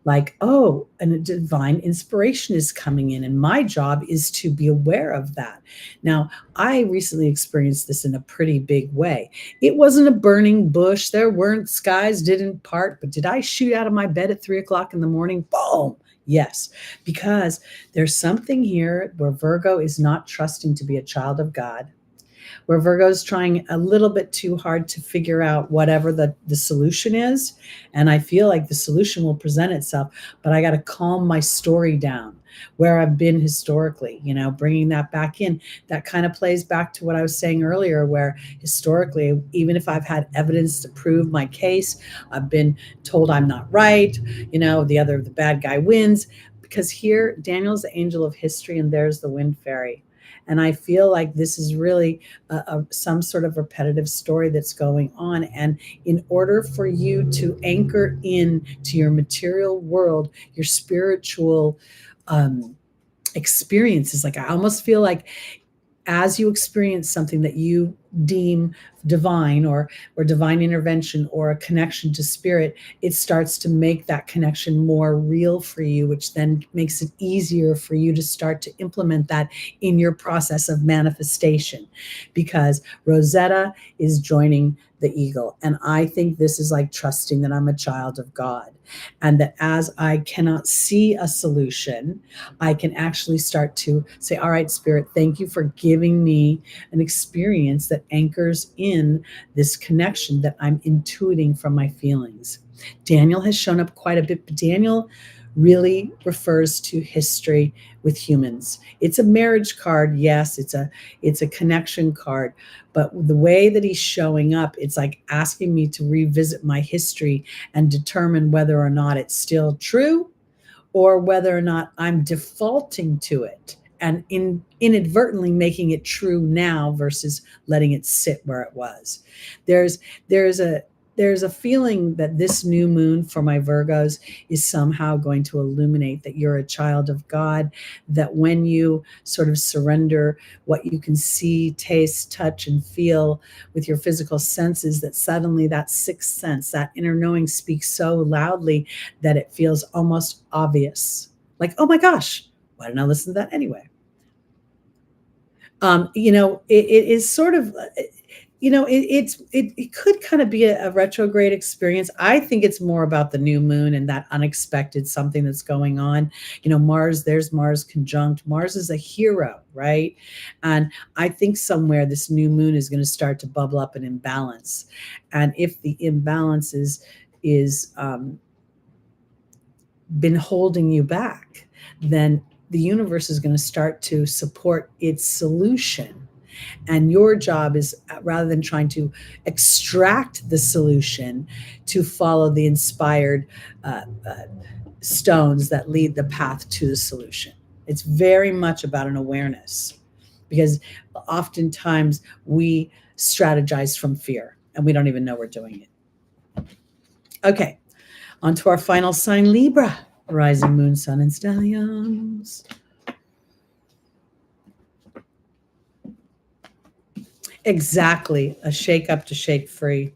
Like, and a divine inspiration is coming in, and my job is to be aware of that. Now, I recently experienced this in a pretty big way. It wasn't a burning bush. There weren't skies didn't part, but did I shoot out of my bed at 3:00 in the morning? Boom. Yes, because there's something here where Virgo is not trusting to be a child of God, where Virgo is trying a little bit too hard to figure out whatever the solution is. And I feel like the solution will present itself, but I got to calm my story down where I've been historically, bringing that back in. That kind of plays back to what I was saying earlier, where historically, even if I've had evidence to prove my case, I've been told I'm not right, the bad guy wins, because here Daniel's the angel of history and there's the wind fairy. And I feel like this is really some sort of repetitive story that's going on. And in order for you to anchor in to your material world, your spiritual experiences, like I almost feel like as you experience something that you deem divine or divine intervention or a connection to spirit, it starts to make that connection more real for you, which then makes it easier for you to start to implement that in your process of manifestation, because Rosetta is joining the eagle. And I think this is like trusting that I'm a child of God, and that as I cannot see a solution, I can actually start to say, all right, Spirit, thank you for giving me an experience that anchors in this connection that I'm intuiting from my feelings. Daniel has shown up quite a bit, but Daniel really refers to history with humans. It's a marriage card, yes, it's a connection card, but the way that he's showing up, it's like asking me to revisit my history and determine whether or not it's still true, or whether or not I'm defaulting to it and inadvertently making it true now versus letting it sit where it was. There's a feeling that this new moon for my Virgos is somehow going to illuminate that you're a child of God, that when you sort of surrender what you can see, taste, touch, and feel with your physical senses, that suddenly that sixth sense, that inner knowing, speaks so loudly that it feels almost obvious. Like, oh my gosh, why didn't I listen to that anyway? It is sort of, it could kind of be a retrograde experience. I think it's more about the new moon and that unexpected something that's going on. There's Mars conjunct. Mars is a hero, right? And I think somewhere this new moon is going to start to bubble up an imbalance. And if the imbalance is been holding you back, then the universe is going to start to support its solution. And your job is, rather than trying to extract the solution, to follow the inspired stones that lead the path to the solution. It's very much about an awareness, because oftentimes we strategize from fear and we don't even know we're doing it. Okay, on to our final sign, Libra, rising, moon, sun, and stelliums. Exactly. A shake up to shake free.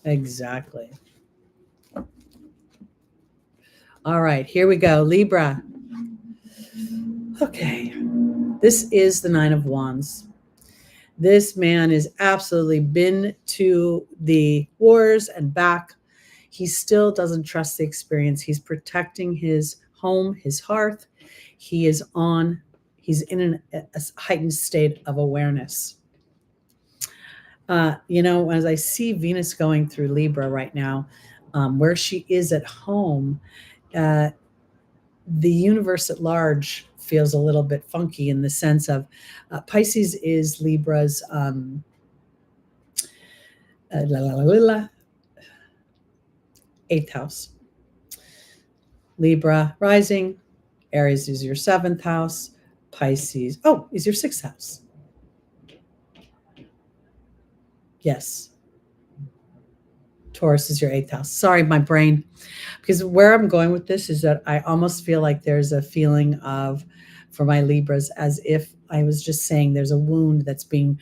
Exactly. All right, here we go. Libra. Okay. This is the Nine of Wands. This man has absolutely been to the wars and back. He still doesn't trust the experience. He's protecting his home, his hearth. He's in a heightened state of awareness. As I see Venus going through Libra right now, where she is at home, the universe at large feels a little bit funky, in the sense of Pisces is Libra's eighth house. Libra rising, Aries is your seventh house, Pisces, is your sixth house. Yes. Taurus is your eighth house. Sorry, my brain. Because where I'm going with this is that I almost feel like there's a feeling of, for my Libras, as if I was just saying there's a wound that's being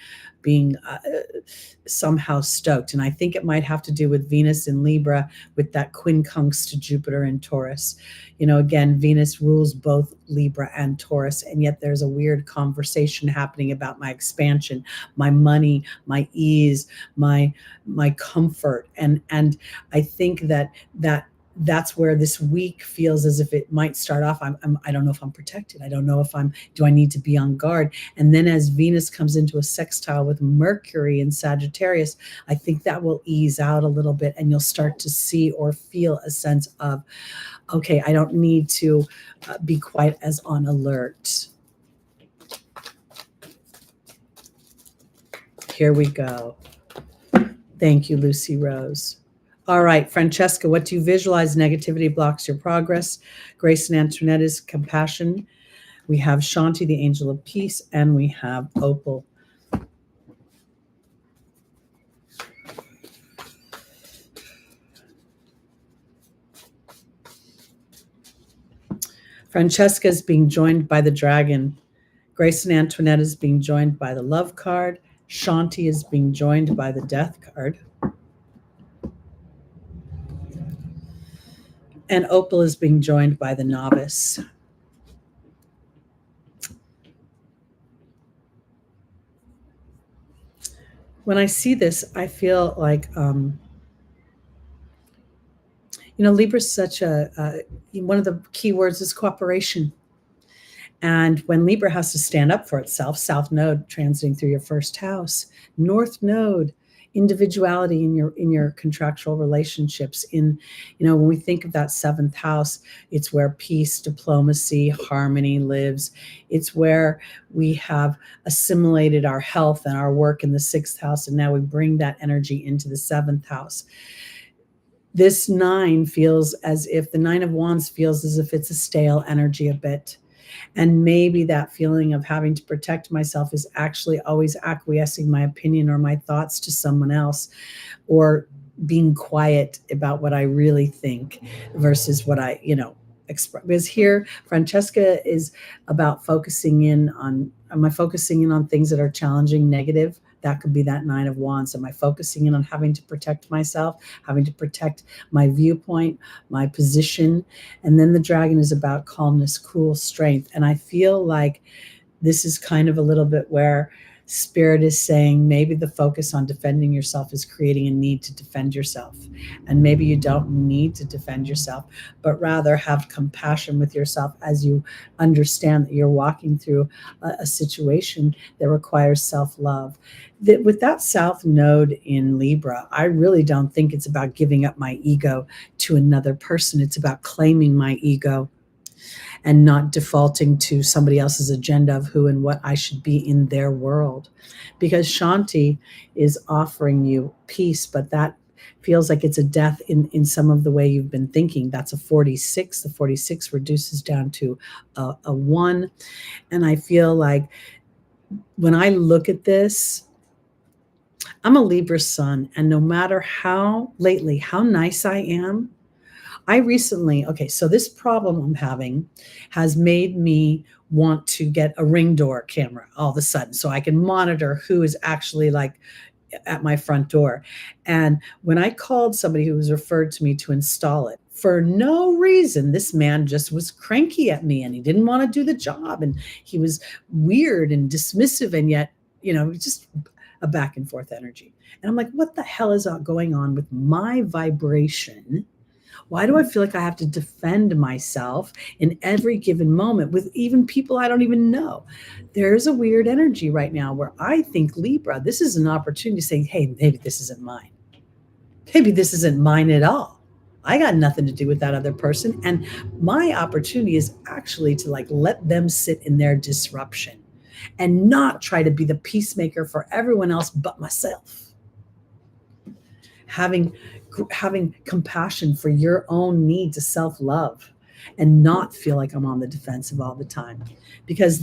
somehow stoked. And I think it might have to do with Venus in Libra, with that quincunx to Jupiter in Taurus. Again, Venus rules both Libra and Taurus, and yet there's a weird conversation happening about my expansion, my money, my ease, my comfort. And I think that's where this week feels as if it might start off. I don't know if I'm protected. I don't know if do I need to be on guard? And then as Venus comes into a sextile with Mercury in Sagittarius, I think that will ease out a little bit, and you'll start to see or feel a sense of, okay, I don't need to be quite as on alert. Here we go. Thank you, Lucy Rose. All right, Francesca, what do you visualize? Negativity blocks your progress. Grace and Antoinette is compassion. We have Shanti, the angel of peace, and we have Opal. Francesca is being joined by the dragon. Grace and Antoinette is being joined by the love card, Shanti is being joined by the Death card. And Opal is being joined by the Novice. When I see this, I feel like, Libra's such one of the key words is cooperation. And when Libra has to stand up for itself, South Node transiting through your first house, North Node, individuality in your contractual relationships. When we think of that seventh house, it's where peace, diplomacy, harmony lives. It's where we have assimilated our health and our work in the sixth house, and now we bring that energy into the seventh house. This nine feels as if the Nine of Wands feels as if it's a stale energy a bit. And maybe that feeling of having to protect myself is actually always acquiescing my opinion or my thoughts to someone else, or being quiet about what I really think versus what I, express. Because here, Francesca is about focusing in on, am I focusing in on things that are challenging, negative? That could be that Nine of Wands. Am I focusing in on having to protect myself, having to protect my viewpoint, my position? And then the Dragon is about calmness, cool, strength. And I feel like this is kind of a little bit where Spirit is saying maybe the focus on defending yourself is creating a need to defend yourself. And maybe you don't need to defend yourself, but rather have compassion with yourself as you understand that you're walking through a situation that requires self-love. With that South Node in Libra, I really don't think it's about giving up my ego to another person. It's about claiming my ego and not defaulting to somebody else's agenda of who and what I should be in their world. Because Shanti is offering you peace, but that feels like it's a death in some of the way you've been thinking. That's a 46. The 46 reduces down to a 1. And I feel like when I look at this, I'm a Libra sun, and no matter how nice I am, I recently, so this problem I'm having has made me want to get a Ring door camera all of a sudden so I can monitor who is actually like at my front door. And when I called somebody who was referred to me to install it, for no reason, this man just was cranky at me and he didn't want to do the job. And he was weird and dismissive, and yet, just a back and forth energy. And I'm like, what the hell is going on with my vibration? Why do I feel like I have to defend myself in every given moment with even people I don't even know? There's a weird energy right now where I think, Libra, this is an opportunity to say, hey, maybe this isn't mine. Maybe this isn't mine at all. I got nothing to do with that other person. And my opportunity is actually to let them sit in their disruption and not try to be the peacemaker for everyone else but myself. Having compassion for your own need to self-love and not feel like I'm on the defensive all the time, because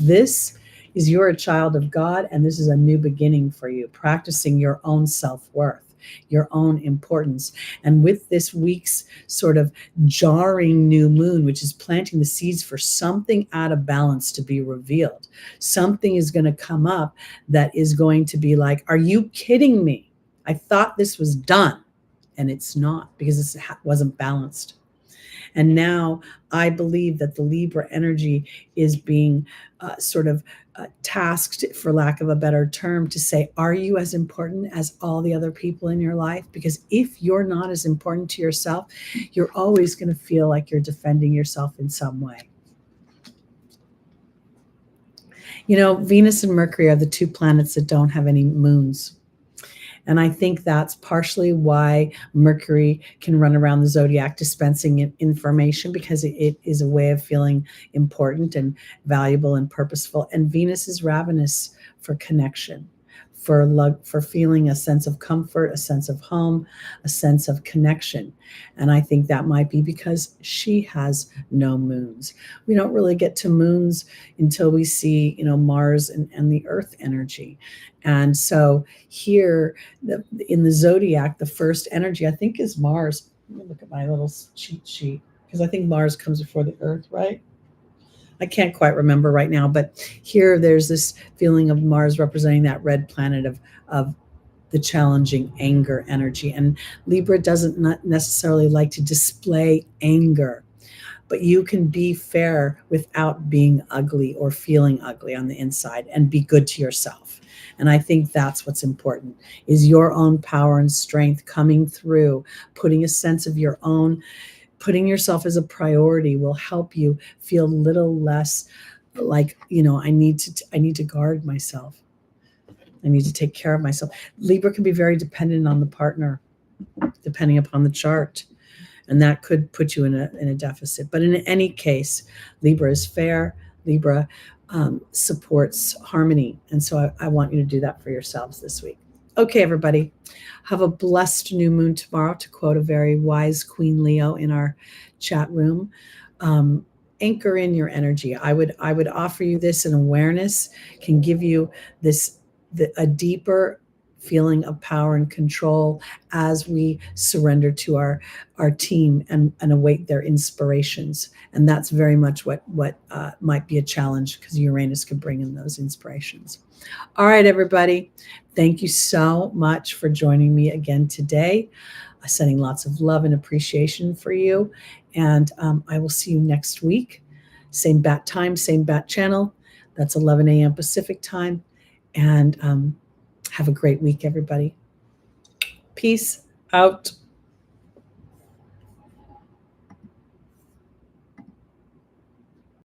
you're a child of God, and this is a new beginning for you, practicing your own self-worth, your own importance. And with this week's sort of jarring new moon, which is planting the seeds for something out of balance to be revealed, something is going to come up that is going to be like, are you kidding me? I thought this was done, and it's not, because it wasn't balanced. And now I believe that the Libra energy is being tasked, for lack of a better term, to say, are you as important as all the other people in your life? Because if you're not as important to yourself, you're always going to feel like you're defending yourself in some way. Venus and Mercury are the two planets that don't have any moons. And I think that's partially why Mercury can run around the zodiac dispensing information, because it is a way of feeling important and valuable and purposeful. And Venus is ravenous for connection, for feeling a sense of comfort, a sense of home, a sense of connection. And I think that might be because she has no moons. We don't really get to moons until we see, Mars and the Earth energy. And so here in the zodiac, the first energy, I think, is Mars. Let me look at my little cheat sheet, because I think Mars comes before the Earth, right? I can't quite remember right now, but here there's this feeling of Mars representing that red planet of the challenging anger energy. And Libra doesn't not necessarily like to display anger, but you can be fair without being ugly or feeling ugly on the inside and be good to yourself. And I think that's what's important, is your own power and strength coming through, putting a sense of your own, putting yourself as a priority will help you feel a little less like, I need to guard myself. I need to take care of myself. Libra can be very dependent on the partner, depending upon the chart. And that could put you in a deficit. But in any case, Libra is fair. Libra supports harmony. And so I want you to do that for yourselves this week. Okay, everybody, have a blessed new moon tomorrow, to quote a very wise Queen Leo in our chat room. Anchor in your energy. I would offer you this, an awareness can give you a deeper feeling of power and control as we surrender to our team and await their inspirations. And that's very much what might be a challenge, because Uranus could bring in those inspirations. All right, everybody. Thank you so much for joining me again today. Sending lots of love and appreciation for you. And I will see you next week. Same bat time, same bat channel. That's 11 a.m. Pacific time. And have a great week, everybody. Peace out.